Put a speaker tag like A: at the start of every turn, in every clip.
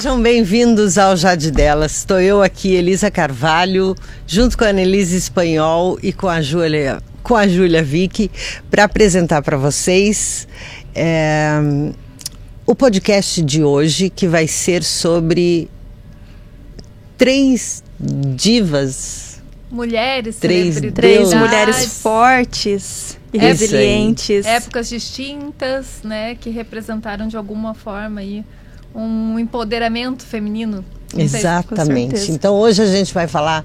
A: Sejam bem-vindos ao Jade Delas. Estou eu aqui, Elisa Carvalho, junto com a Annelise Espanhol e com a Júlia Vick, para apresentar para vocês o podcast de hoje, que vai ser sobre 3 divas.
B: Mulheres,
C: três mulheres fortes e resilientes.
B: Épocas distintas, né, que representaram de alguma forma aí um empoderamento feminino.
A: Exatamente. Então hoje a gente vai falar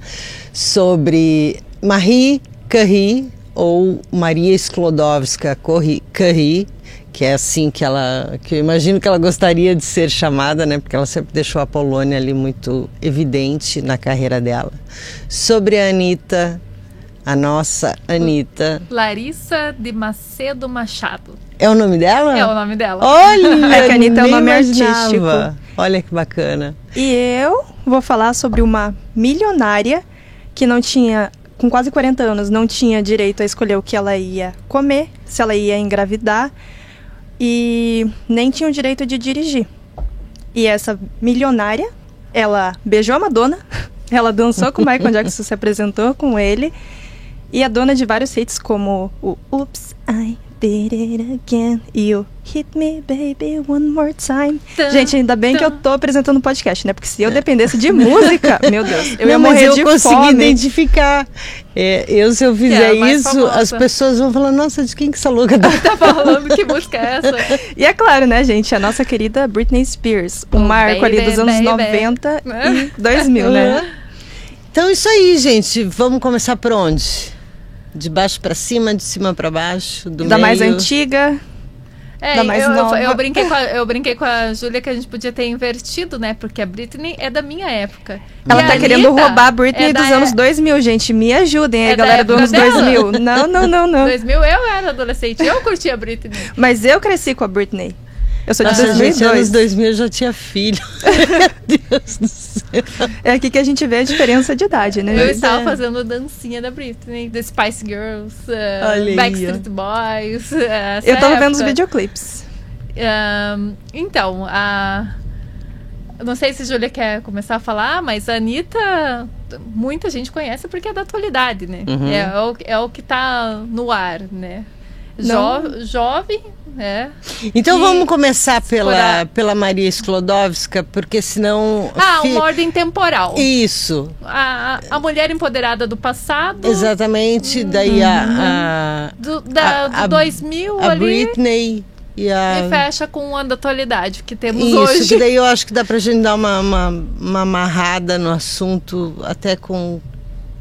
A: sobre Marie Curie, ou Maria Sklodowska-Curie, que é assim que eu imagino que ela gostaria de ser chamada, né? Porque ela sempre deixou a Polônia ali muito evidente na carreira dela. Sobre a Anitta, a nossa Anitta.
B: Larissa de Macedo Machado.
A: É o nome dela?
B: É o nome dela.
A: Olha,
C: é que a Anitta é o nome
A: imaginava.
C: artístico.
A: Olha que bacana.
C: E eu vou falar sobre uma milionária que não tinha, com quase 40 anos, não tinha direito a escolher o que ela ia comer, se ela ia engravidar, e nem tinha o direito de dirigir. E essa milionária, ela beijou a Madonna, ela dançou com o Michael Jackson, se apresentou com ele, e é dona de vários hits como o Oops, I Did It Again e o Hit Me Baby One More Time. Gente, ainda bem que eu tô apresentando um podcast, né? Porque se eu dependesse de música, meu Deus, eu ia morrer de fome.
A: Eu consegui identificar. Se eu fizer isso, famosa. As pessoas vão falar, nossa, de quem que essa louca
B: tá falando? Que música é essa?
C: E é claro, né, gente? A nossa querida Britney Spears. O marco ali dos anos 90 e 2000, né?
A: Então, isso aí, gente. Vamos começar por onde? De baixo para cima, de cima para baixo, do
C: da
A: meio.
C: mais antiga, da mais nova.
B: Eu brinquei com a Júlia que a gente podia ter invertido, né? Porque a Britney é da minha época.
C: Ela tá querendo roubar a Britney dos anos 2000, gente. Me ajudem aí, galera dos anos 2000. Não.
B: 2000 eu era adolescente, eu curtia a Britney.
C: Mas eu cresci com a Britney. Eu sou de
A: Nossa,
C: 2002.
A: Gente, anos 2000 eu já tinha filho. Meu Deus do céu.
C: É aqui que a gente vê a diferença de idade, né?
B: Eu estava fazendo dancinha da Britney, The Spice Girls, Backstreet Boys.
C: Eu tava vendo os videoclipes.
B: Então, não sei se a Júlia quer começar a falar, mas a Anitta, muita gente conhece porque é da atualidade, né? Uhum. É o que tá no ar, né? Jovem, né?
A: Então vamos começar pela Maria Sklodowska, porque senão...
B: uma ordem temporal.
A: Isso.
B: A mulher empoderada do passado.
A: Exatamente. Daí
B: do 2000
A: a
B: ali.
A: Britney e
B: fecha com o ano da atualidade que temos
A: isso,
B: hoje.
A: Isso, que daí eu acho que dá pra gente dar uma amarrada no assunto, até com...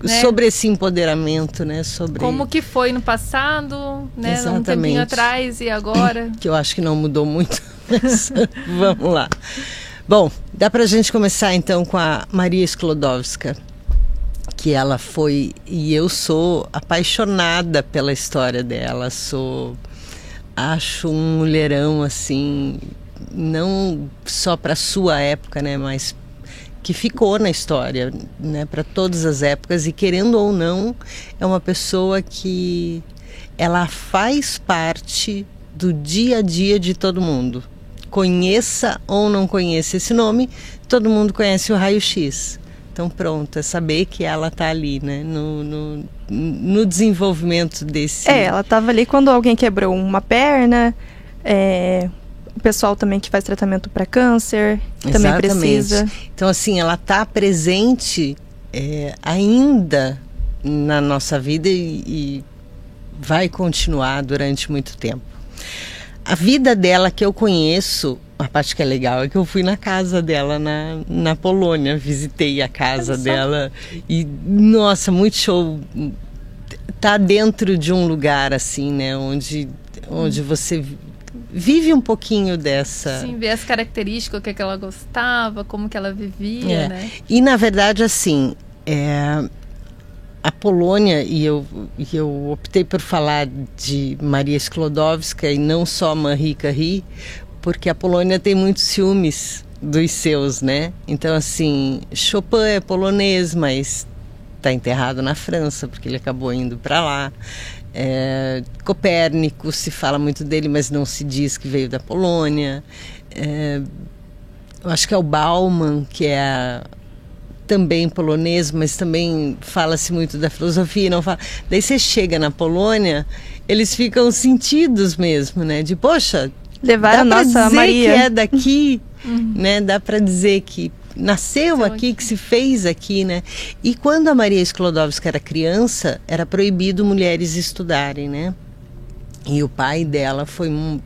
A: Né? Sobre esse empoderamento, né? Sobre
B: como que foi no passado, né?
A: Exatamente.
B: Um tempinho atrás e agora.
A: Que eu acho que não mudou muito, mas vamos lá. Bom, dá pra gente começar então com a Maria Sklodowska, que ela foi, e eu sou apaixonada pela história dela, acho um mulherão assim, não só para sua época, né? Mas que ficou na história, né, para todas as épocas, e querendo ou não, é uma pessoa que ela faz parte do dia a dia de todo mundo. Conheça ou não conheça esse nome, todo mundo conhece o raio-x. Então pronto, é saber que ela está ali, né, no desenvolvimento desse...
C: ela estava ali quando alguém quebrou uma perna, o pessoal também que faz tratamento para câncer, também precisa.
A: Então, assim, ela está presente ainda na nossa vida e vai continuar durante muito tempo. A vida dela que eu conheço, a parte que é legal é que eu fui na casa dela na Polônia, visitei a casa dela e, nossa, muito show. Tá dentro de um lugar, assim, né, onde você... vive um pouquinho dessa...
B: Sim, ver as características, o que ela gostava, como que ela vivia, né?
A: E, na verdade, assim, a Polônia, e eu optei por falar de Maria Sklodowska e não só Marie Curie, porque a Polônia tem muitos ciúmes dos seus, né? Então, assim, Chopin é polonês, mas está enterrado na França, porque ele acabou indo para lá. Copérnico, se fala muito dele, mas não se diz que veio da Polônia. eu acho que é o Bauman, que é também polonês, mas também fala-se muito da filosofia, não fala. Daí você chega na Polônia, eles ficam sentidos mesmo, né? De, poxa,
C: levar a nossa Maria,
A: que é daqui, né? Dá para dizer que nasceu aqui, que se fez aqui, né? E quando a Maria Sklodowska era criança, era proibido mulheres estudarem, né? E o pai dela foi uma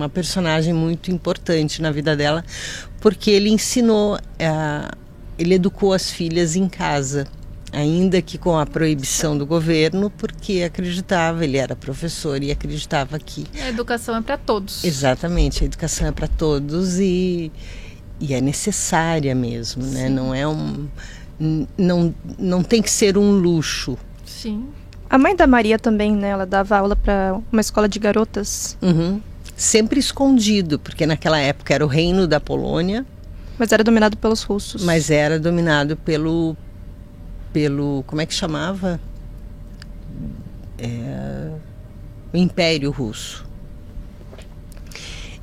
A: personagem muito importante na vida dela, porque ele ensinou, ele educou as filhas em casa, ainda que com a proibição do governo, porque acreditava, ele era professor e acreditava que
B: a educação é para todos.
A: Exatamente, a educação é para todos e é necessária mesmo, né? Não tem que ser um luxo.
B: Sim.
C: A mãe da Maria também, né? Ela dava aula para uma escola de garotas.
A: Sempre escondido, porque naquela época era o reino da Polônia.
C: Mas era dominado pelos russos.
A: Mas era dominado pelo como é que chamava? O Império Russo.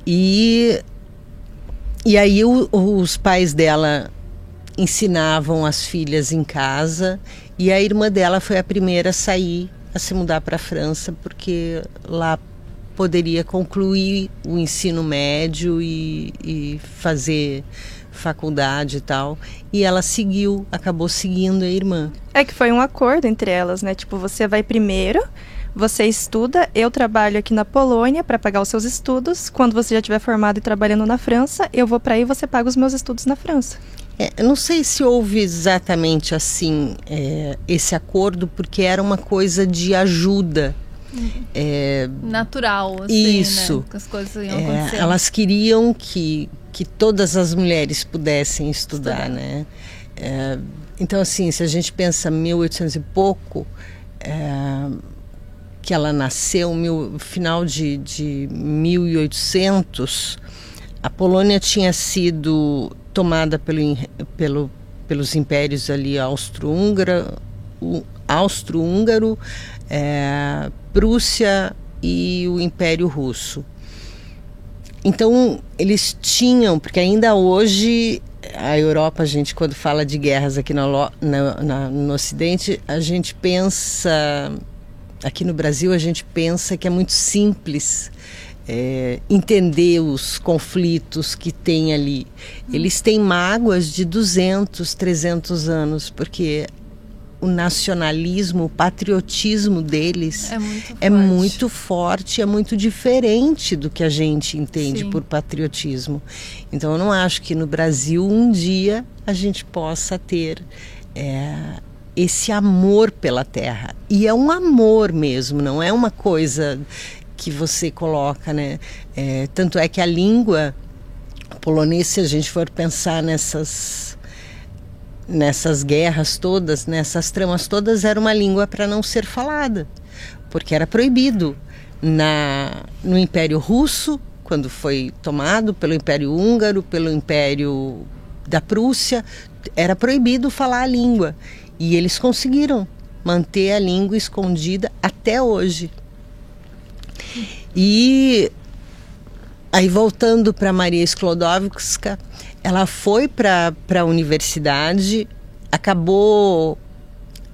A: E aí os pais dela ensinavam as filhas em casa, e a irmã dela foi a primeira a sair, a se mudar para a França, porque lá poderia concluir o ensino médio e fazer faculdade e tal. E ela acabou seguindo a irmã.
C: É que foi um acordo entre elas, né? Tipo, você vai primeiro, você estuda, eu trabalho aqui na Polônia para pagar os seus estudos. Quando você já estiver formado e trabalhando na França, eu vou para aí e você paga os meus estudos na França.
A: Eu não sei se houve exatamente assim esse acordo, porque era uma coisa de ajuda.
B: Natural, assim,
A: isso.
B: Né? Que as coisas iam acontecendo.
A: Elas queriam que todas as mulheres pudessem estudar. Né? Então, assim, se a gente pensa 1800 e pouco, que ela nasceu no final de 1800, a Polônia tinha sido tomada pelos impérios ali austro-húngaro, Prússia e o Império Russo. Então eles tinham, porque ainda hoje a Europa, a gente quando fala de guerras aqui no Ocidente, a gente pensa, aqui no Brasil a gente pensa que é muito simples entender os conflitos que tem ali. Eles têm mágoas de 200, 300 anos, porque o nacionalismo, o patriotismo deles é muito forte, é muito diferente do que a gente entende por patriotismo. Então eu não acho que no Brasil um dia a gente possa ter esse amor pela terra. E é um amor mesmo, não é uma coisa que você coloca, né? Tanto é que a língua polonesa, se a gente for pensar nessas guerras todas, nessas tramas todas, era uma língua para não ser falada, porque era proibido. No Império Russo, quando foi tomado pelo Império Húngaro, pelo Império da Prússia, era proibido falar a língua. E eles conseguiram manter a língua escondida até hoje. E aí, voltando para Maria Sklodowska, ela foi para a universidade, acabou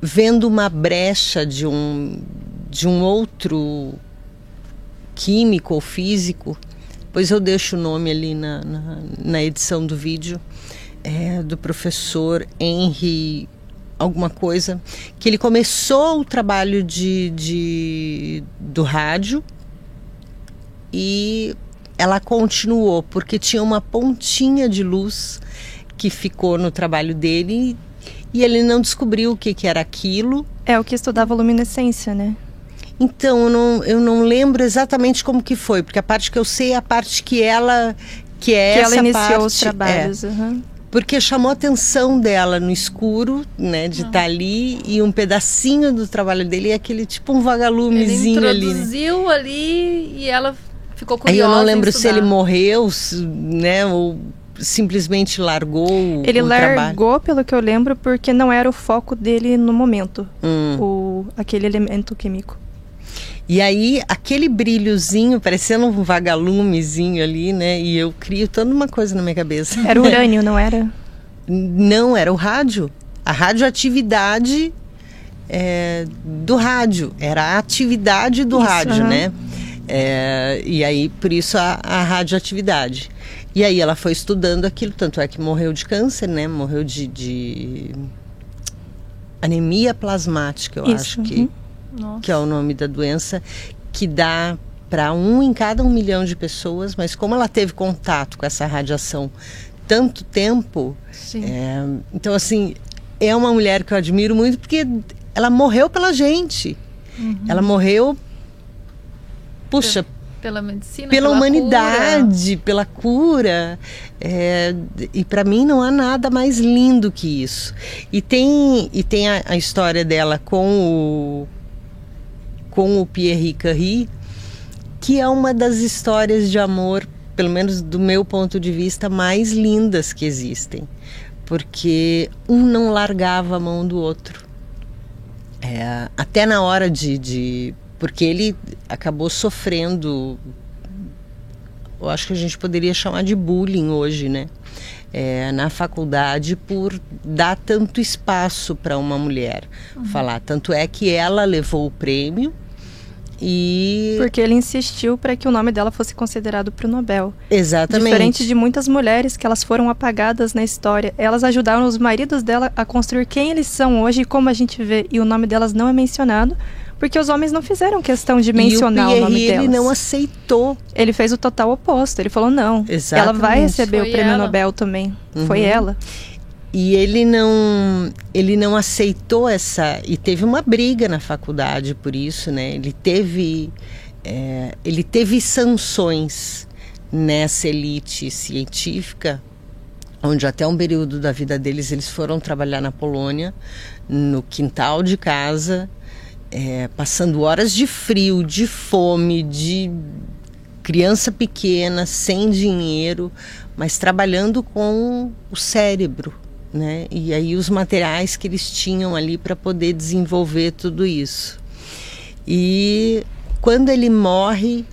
A: vendo uma brecha de um outro químico ou físico, pois eu deixo o nome ali na edição do vídeo, do professor Henry alguma coisa, que ele começou o trabalho do rádio e ela continuou, porque tinha uma pontinha de luz que ficou no trabalho dele e ele não descobriu o que era aquilo.
C: É o que estudava luminescência, né?
A: Então, eu não lembro exatamente como que foi, porque a parte que eu sei é a parte que ela
C: iniciou os trabalhos.
A: Porque chamou a atenção dela no escuro, né, de estar ali, e um pedacinho do trabalho dele é aquele tipo um vagalumezinho ali.
B: Ele introduziu ali e ela ficou curiosa.
A: Aí eu não lembro se ele morreu, né, ou simplesmente largou o trabalho. Ele
C: largou, pelo que eu lembro, porque não era o foco dele no momento, aquele elemento químico.
A: E aí, aquele brilhozinho, parecendo um vagalumezinho ali, né? E eu crio toda uma coisa na minha cabeça.
C: Era urânio, não era?
A: Não, era o rádio. A radioatividade do rádio. Era a atividade do rádio, né? E aí, por isso, a radioatividade. E aí ela foi estudando aquilo, tanto é que morreu de câncer, né? Morreu de anemia plasmática, eu acho que é o nome da doença, que dá para 1 em cada 1 milhão de pessoas, mas como ela teve contato com essa radiação tanto tempo, então assim, é uma mulher que eu admiro muito, porque ela morreu pela gente. Ela morreu, puxa,
B: pela medicina,
A: pela humanidade,
B: cura.
A: pela cura. E para mim não há nada mais lindo que isso. E tem a história dela com o Pierre Curie, que é uma das histórias de amor, pelo menos do meu ponto de vista, mais lindas que existem. Porque um não largava a mão do outro. Até na hora porque ele acabou sofrendo, eu acho que a gente poderia chamar de bullying hoje, né? Na faculdade, por dar tanto espaço para uma mulher falar. Tanto é que ela levou o prêmio
C: porque ele insistiu para que o nome dela fosse considerado para o Nobel.
A: Exatamente.
C: Diferente de muitas mulheres que elas foram apagadas na história. Elas ajudaram os maridos dela a construir quem eles são hoje e como a gente vê. E o nome delas não é mencionado, porque os homens não fizeram questão de mencionar o nome delas.
A: Ele não aceitou.
C: Ele fez o total oposto. Ele falou, não,
A: exatamente,
C: ela vai receber o prêmio Nobel também. Foi ela.
A: E ele não aceitou e teve uma briga na faculdade por isso, né? Ele teve sanções nessa elite científica, onde até um período da vida deles eles foram trabalhar na Polônia, no quintal de casa, passando horas de frio, de fome, de criança pequena, sem dinheiro, mas trabalhando com o cérebro, né? E aí os materiais que eles tinham ali para poder desenvolver tudo isso. E quando ele morre,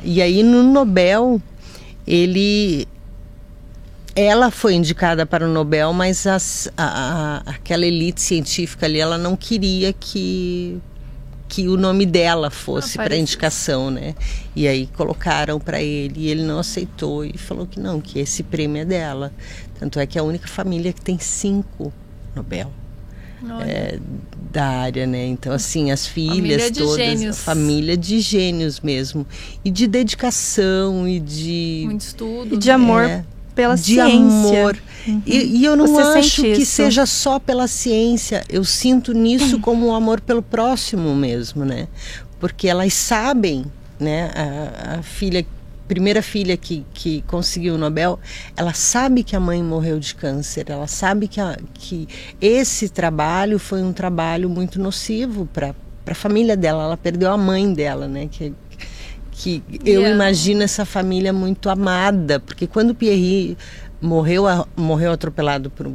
A: e aí no Nobel ela foi indicada para o Nobel, mas aquela elite científica ali, ela não queria que o nome dela fosse para indicação, né? E aí colocaram para ele, e ele não aceitou e falou que não, que esse prêmio é dela. Tanto é que é a única família que tem 5 Nobel da área, né? Então, assim, as filhas
B: família
A: todas,
B: gênios.
A: Família de gênios mesmo, e de dedicação e de
B: muito estudo,
C: e de amor pela ciência.
A: Amor. E eu não acho que seja só pela ciência. Eu sinto nisso como um amor pelo próximo mesmo, né? Porque elas sabem, né? A primeira filha que conseguiu o Nobel, ela sabe que a mãe morreu de câncer. Ela sabe que esse trabalho foi um trabalho muito nocivo para a família dela. Ela perdeu a mãe dela, né? Que eu imagino essa família muito amada, porque quando o Pierre morreu atropelado por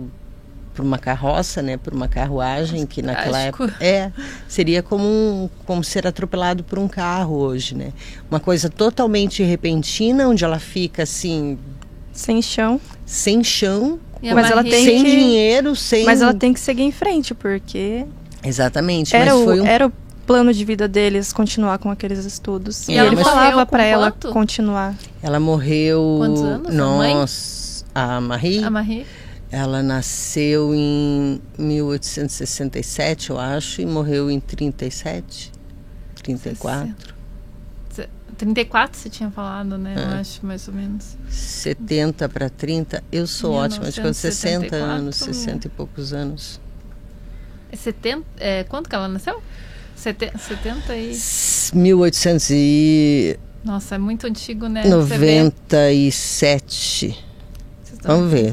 A: uma carroça, né, por uma carruagem, que naquela época seria como ser atropelado por um carro hoje, né? Uma coisa totalmente repentina, onde ela fica assim
C: sem chão,
A: mas ela tem sem dinheiro,
C: mas ela tem que seguir em frente, porque
A: exatamente,
C: era o plano de vida deles continuar com aqueles estudos. E ele falava para ela continuar.
A: Ela morreu.
B: Quantos anos?
A: Nossa, a Marie?
B: A Marie.
A: Ela nasceu em 1867, eu acho, e morreu em 37, 34.
B: 34 você tinha falado, né? Eu acho, mais ou menos.
A: 70 para 30. Eu sou ótima de quando 60 anos, 60 e poucos anos.
B: 70, quanto que ela nasceu? 70 e...
A: 1800 e...
B: Nossa, é muito antigo, né?
A: 97. Vamos ver.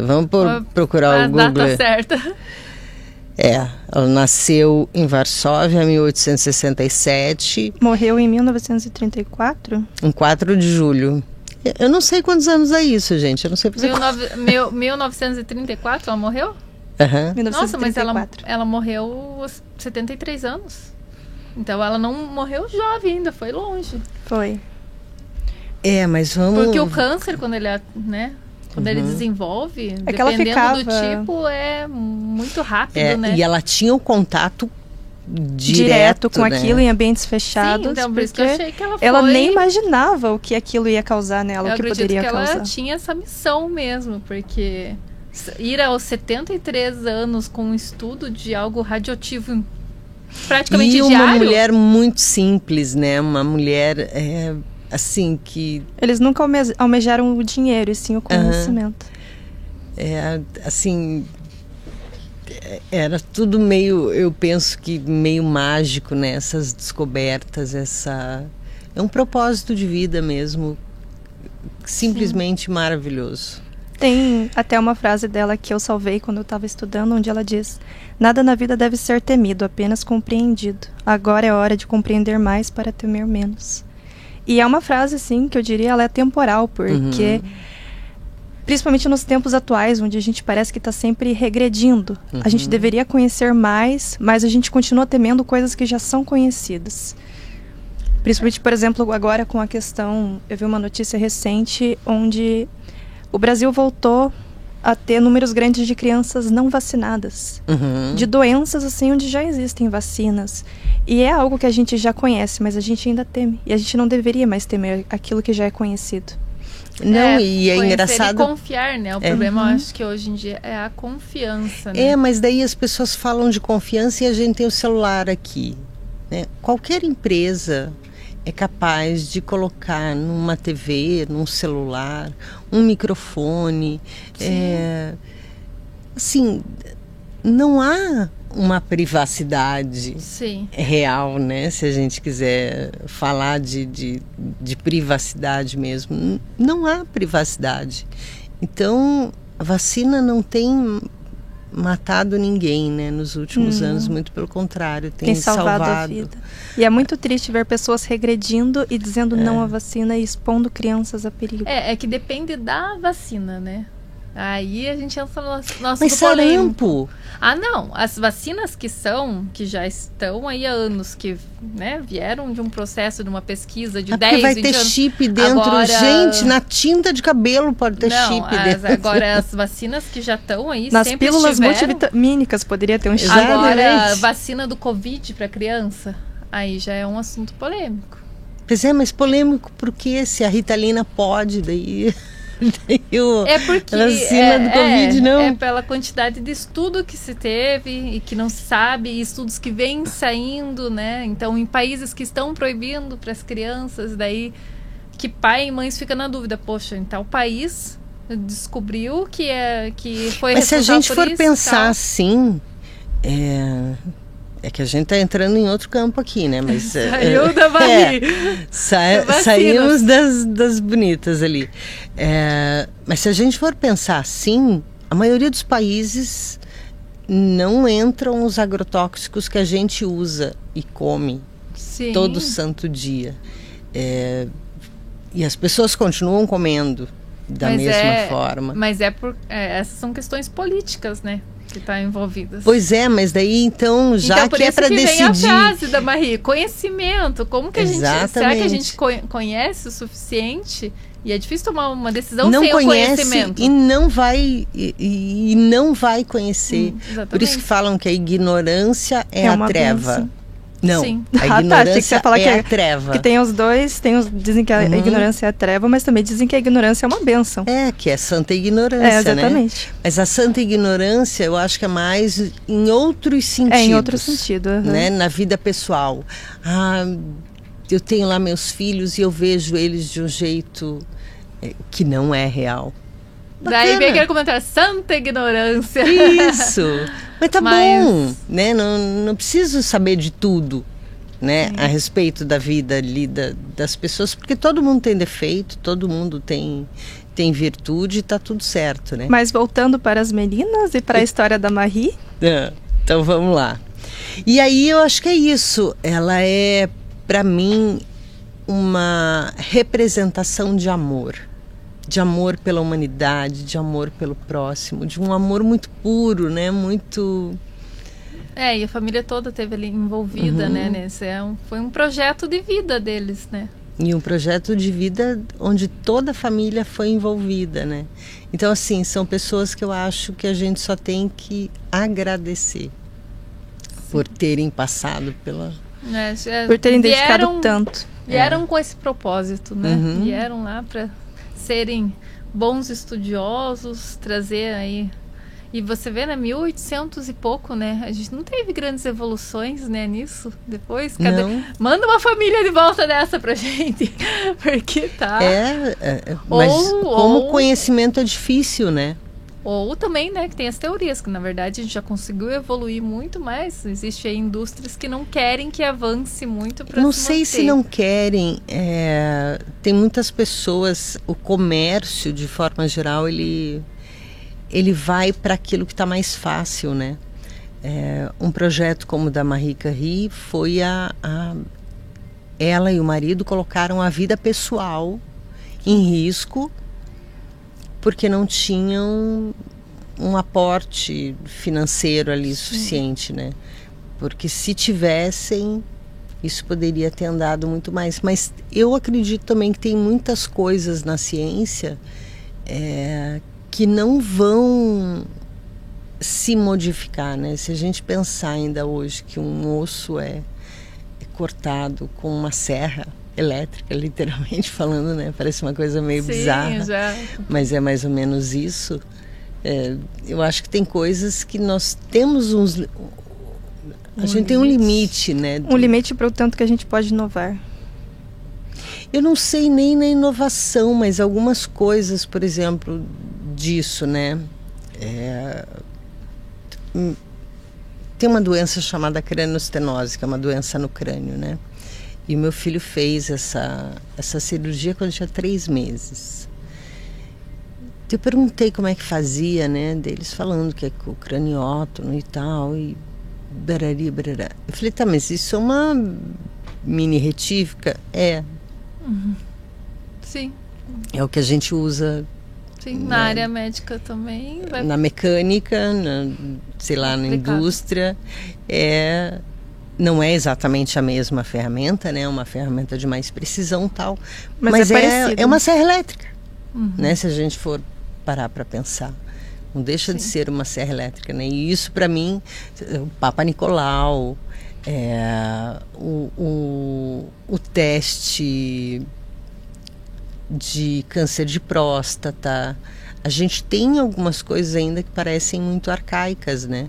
A: Vamos procurar o Google.
B: A data certa.
A: Ela nasceu em Varsóvia, em 1867.
C: Morreu em 1934?
A: Em 4 de julho. Eu não sei quantos anos é isso, gente. Eu não sei fazer
B: 1934 ela morreu?
A: Uhum.
B: Nossa, mas ela morreu aos 73 anos. Então ela não morreu jovem ainda, foi longe.
C: Foi.
A: Mas vamos...
B: Porque o câncer, quando ele, né? Quando ele desenvolve, dependendo do tipo, é muito rápido, né?
A: E ela tinha o contato direto
C: com aquilo em ambientes fechados.
B: Sim, então por isso que eu achei que
C: ela nem imaginava o que aquilo ia causar nela, o que poderia causar.
B: Ela tinha essa missão mesmo, porque ir aos 73 anos com um estudo de algo radioativo praticamente diário.
A: E uma mulher muito simples, né? Uma mulher, assim, que...
C: Eles nunca almejaram o dinheiro, e sim o conhecimento.
A: Assim... Era tudo meio, eu penso que meio mágico, né? Essas descobertas, é um propósito de vida mesmo, simplesmente maravilhoso.
C: Tem até uma frase dela que eu salvei quando eu estava estudando, onde ela diz: nada na vida deve ser temido, apenas compreendido. Agora é hora de compreender mais para temer menos. E é uma frase, assim, que eu diria, ela é temporal, porque... principalmente nos tempos atuais, onde a gente parece que está sempre regredindo. A gente deveria conhecer mais, mas a gente continua temendo coisas que já são conhecidas. Principalmente, por exemplo, agora com a questão... Eu vi uma notícia recente onde o Brasil voltou a ter números grandes de crianças não vacinadas. De doenças, assim, onde já existem vacinas. E é algo que a gente já conhece, mas a gente ainda teme. E a gente não deveria mais temer aquilo que já é conhecido.
A: Não, e é engraçado...
B: E confiar, né? O problema, eu acho que hoje em dia é a confiança, né?
A: Mas daí as pessoas falam de confiança e a gente tem o celular aqui, né? Qualquer empresa é capaz de colocar numa TV, num celular, um microfone. Assim, não há uma privacidade real, né? Se a gente quiser falar de privacidade mesmo, não há privacidade. Então, a vacina não tem matado ninguém, né? Nos últimos anos, muito pelo contrário, tem salvado
C: a vida. E é muito triste ver pessoas regredindo e dizendo não à vacina e expondo crianças a perigo.
B: É que depende da vacina, né? Aí a gente entra no nosso
A: Mas sarampo?
B: Não. As vacinas que já estão aí há anos, que, né, vieram de um processo, de uma pesquisa de 10, 20 anos.
A: Vai ter chip dentro. Agora... Gente, na tinta de cabelo pode ter chip dentro.
B: Agora, as vacinas que já estão aí
C: nas
B: sempre
C: pílulas multivitamínicas poderia ter um chip.
B: Agora, a vacina do Covid para criança, aí já é um assunto polêmico.
A: Pois mas polêmico porque se a Ritalina pode, daí...
B: porque
A: vacina do Covid, não.
B: É pela quantidade de estudo que se teve e que não se sabe, e estudos que vêm saindo, né? Então, em países que estão proibindo para as crianças, daí que pai e mães ficam na dúvida, poxa, em tal país descobriu que foi responsável por isso.
A: Mas se a gente for pensar assim, é que a gente está entrando em outro campo aqui, né? Mas,
B: saiu da Marie.
A: Saímos das bonitas ali. Mas se a gente for pensar assim, a maioria dos países não entram os agrotóxicos que a gente usa e come todo santo dia. E as pessoas continuam comendo da mesma forma.
B: Mas essas são questões políticas, né? Que está envolvidas.
A: Pois mas daí então, já que é para decidir...
B: Vem a frase da Marie, conhecimento. Como que a gente... Será que a gente conhece o suficiente? E é difícil tomar uma decisão sem o conhecimento.
A: E não vai conhecer. Por isso que falam que a ignorância é a treva.
C: Benção.
A: Não,
C: Sim.
A: A ignorância é a treva.
C: Que tem os dois, dizem que a ignorância é a treva, mas também dizem que a ignorância é uma bênção.
A: Que é santa ignorância,
C: exatamente.
A: Né? Mas a santa ignorância, eu acho que é mais em outros sentidos.
C: Em outro sentido.
A: Né? Na vida pessoal. Eu tenho lá meus filhos e eu vejo eles de um jeito que não é real.
B: Bacana. Daí vem aquele comentário, santa ignorância.
A: Isso. Mas tá bom, né? Não preciso saber de tudo, né? A respeito da vida ali das pessoas, porque todo mundo tem defeito, todo mundo tem virtude e tá tudo certo, né?
C: Mas voltando para as meninas e para a história da Marie.
A: Então vamos lá. E aí eu acho que é isso. Ela é, para mim, uma representação de amor pela humanidade, de amor pelo próximo, de um amor muito puro, né? Muito
B: E a família toda teve ali envolvida, né? Nesse, foi um projeto de vida deles, né?
A: E um projeto de vida onde toda a família foi envolvida, né? Então, assim, são pessoas que eu acho que a gente só tem que agradecer por terem passado pela...
C: por terem dedicado tanto.
B: Vieram com esse propósito, né? Vieram lá para serem bons estudiosos, trazer aí... E você vê, né, 1800 e pouco, né? A gente não teve grandes evoluções, né, nisso. Depois, manda uma família de volta dessa pra gente. Porque tá...
A: mas como conhecimento é difícil, né?
B: Ou também, né, que tem as teorias, que na verdade a gente já conseguiu evoluir muito mais. Existem aí indústrias que não querem que avance muito para se manter.
A: Não sei se não querem. Tem muitas pessoas, o comércio, de forma geral, ele vai para aquilo que está mais fácil, né? Um projeto como o da Marie Curie foi ela e o marido colocaram a vida pessoal em risco porque não tinham um aporte financeiro ali suficiente, né? Porque se tivessem, isso poderia ter andado muito mais. Mas eu acredito também que tem muitas coisas na ciência que não vão se modificar, né? Se a gente pensar ainda hoje que um osso é cortado com uma serra elétrica, literalmente falando, né? Parece uma coisa meio bizarra, mas é mais ou menos isso. Eu acho que tem coisas que nós temos a gente tem um limite, né?
C: Um limite para o tanto que a gente pode inovar.
A: Eu não sei nem na inovação, mas algumas coisas, por exemplo, disso, né? Tem uma doença chamada cranioestenose, que é uma doença no crânio, né? E o meu filho fez essa cirurgia quando tinha 3 meses. Eu perguntei como é que fazia, né? Deles falando que é com o craniótomo e tal, e barari, barará. Eu falei, tá, mas isso é uma mini retífica?
B: Sim.
A: É o que a gente usa.
B: Sim, na área médica também.
A: Na mecânica, sei lá, na indústria. Não é exatamente a mesma ferramenta, né? É uma ferramenta de mais precisão e tal. Mas é uma serra elétrica, né? Se a gente for parar para pensar. Não deixa de ser uma serra elétrica, né? E isso, para mim, o Papa Nicolau, o teste de câncer de próstata. A gente tem algumas coisas ainda que parecem muito arcaicas, né?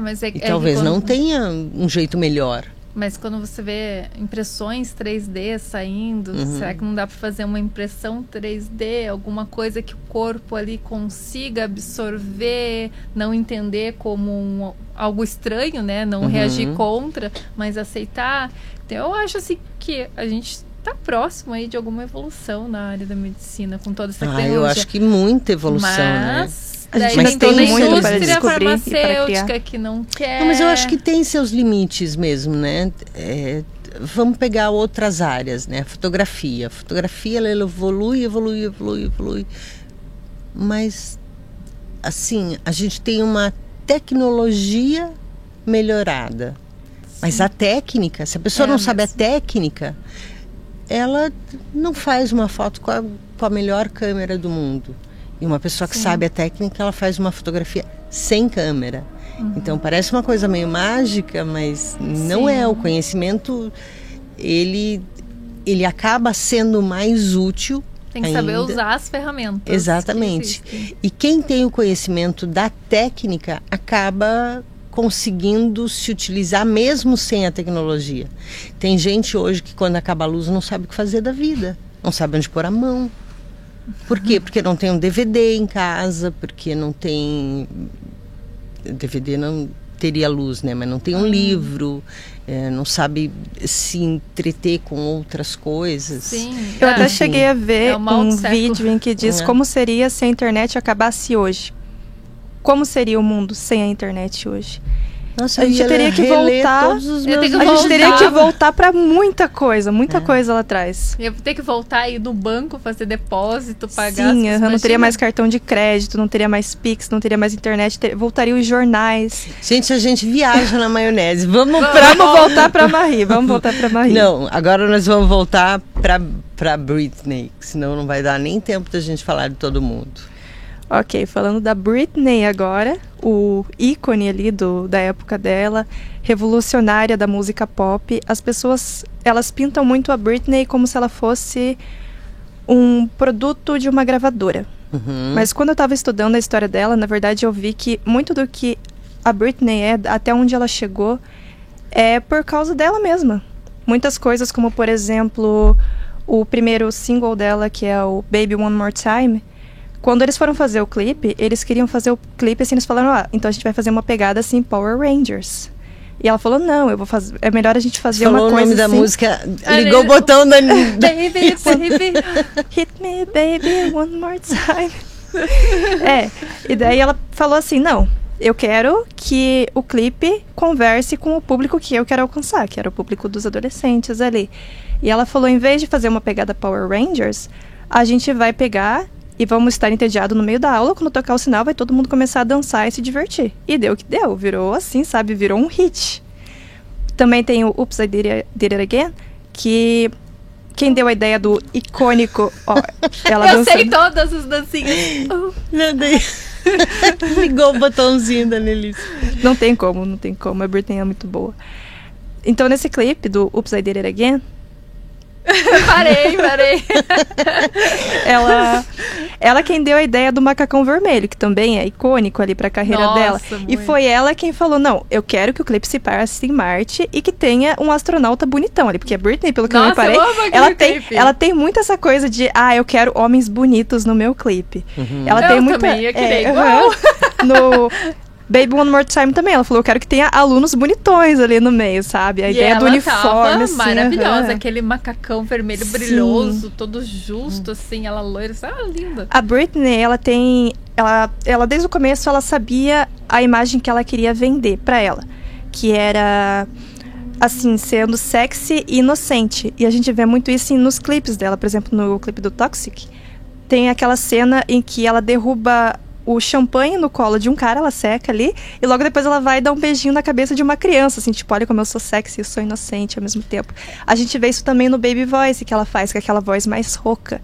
B: Mas
A: e talvez não tenha um jeito melhor.
B: Mas quando você vê impressões 3D saindo, será que não dá para fazer uma impressão 3D, alguma coisa que o corpo ali consiga absorver, não entender como algo estranho, né? Não reagir contra, mas aceitar. Então eu acho assim que a gente está próximo aí de alguma evolução na área da medicina com toda essa tecnologia.
A: Eu acho que muita evolução, né?
C: Mas tem muito para descobrir
B: farmacêutica que não quer.
A: Não, mas eu acho que tem seus limites mesmo, né? Vamos pegar outras áreas, né? A fotografia. A fotografia, ela evolui. Mas, assim, a gente tem uma tecnologia melhorada. Mas a técnica, se a pessoa não sabe a técnica, ela não faz uma foto com a melhor câmera do mundo. E uma pessoa que sabe a técnica, ela faz uma fotografia sem câmera. Então parece uma coisa meio mágica, mas não é. O conhecimento, ele acaba sendo mais útil.
B: Tem que saber usar as ferramentas.
A: Exatamente. E quem tem o conhecimento da técnica acaba conseguindo se utilizar mesmo sem a tecnologia. Tem gente hoje que quando acaba a luz não sabe o que fazer da vida. Não sabe onde pôr a mão. Por quê? Porque não tem um DVD em casa, porque não tem... DVD não teria luz, né? Mas não tem um livro, não sabe se entreter com outras coisas.
B: Sim.
C: Eu até cheguei a ver um vídeo em que diz como seria se a internet acabasse hoje. Como seria o mundo sem a internet hoje?
A: Nossa,
C: a gente teria que voltar.
A: Todos os meus...
C: A gente teria que voltar pra muita coisa lá atrás.
B: Ia ter que voltar e ir no banco, fazer depósito, pagar.
C: Sim, eu não teria mais cartão de crédito, não teria mais Pix, não teria mais internet, voltaria os jornais.
A: Gente, a gente viaja na maionese. Vamos
C: voltar pra Marie, vamos voltar pra Marie.
A: Não, agora nós vamos voltar pra Britney, senão não vai dar nem tempo da gente falar de todo mundo.
C: Ok, falando da Britney agora, o ícone ali da época dela, revolucionária da música pop, as pessoas, elas pintam muito a Britney como se ela fosse um produto de uma gravadora.
A: Uhum.
C: Mas quando eu estava estudando a história dela, na verdade eu vi que muito do que a Britney é, até onde ela chegou, é por causa dela mesma. Muitas coisas, como por exemplo, o primeiro single dela, que é o Baby One More Time. Quando eles foram fazer o clipe, eles queriam fazer o clipe assim, eles falaram, então a gente vai fazer uma pegada assim, Power Rangers. E ela falou, não, eu vou fazer, é melhor a gente fazer uma coisa assim.
A: Falou o nome da música, ligou o botão da...
C: Baby, baby, hit me baby one more time. E daí ela falou assim, não, eu quero que o clipe converse com o público que eu quero alcançar, que era o público dos adolescentes ali. E ela falou, em vez de fazer uma pegada Power Rangers, a gente vai pegar e vamos estar entediados no meio da aula, quando tocar o sinal vai todo mundo começar a dançar e se divertir. E deu o que deu, virou assim, sabe, virou um hit. Também tem o Oops, I Did It Again, que quem deu a ideia do icônico, ela
B: eu sei todas as dancinhas.
A: Meu Deus. Ligou o botãozinho da Nelissa.
C: Não tem como, a Britney é muito boa. Então nesse clipe do Oops, I Did It Again,
B: Parei.
C: Ela quem deu a ideia do macacão vermelho, que também é icônico ali pra carreira dela.
B: Muito.
C: E foi ela quem falou, não, eu quero que o clipe se passe em Marte e que tenha um astronauta bonitão ali. Porque a Britney, pelo que eu reparei, ela tem muito essa coisa de, eu quero homens bonitos no meu clipe.
A: Uhum.
C: Ela tem muita...
B: também ia querer igual.
C: No Baby One More Time também, ela falou, eu quero que tenha alunos bonitões ali no meio, sabe? A ideia do uniforme, assim.
B: Maravilhosa, aquele macacão vermelho brilhoso, todo justo, assim, ela loira, linda.
C: A Britney, ela desde o começo, ela sabia a imagem que ela queria vender pra ela, que era, assim, sendo sexy e inocente. E a gente vê muito isso nos clipes dela, por exemplo, no clipe do Toxic, tem aquela cena em que ela derruba o champanhe no colo de um cara, ela seca ali, e logo depois ela vai dar um beijinho na cabeça de uma criança, assim, tipo, olha como eu sou sexy e sou inocente ao mesmo tempo. A gente vê isso também no Baby Voice, que ela faz, com aquela voz mais rouca.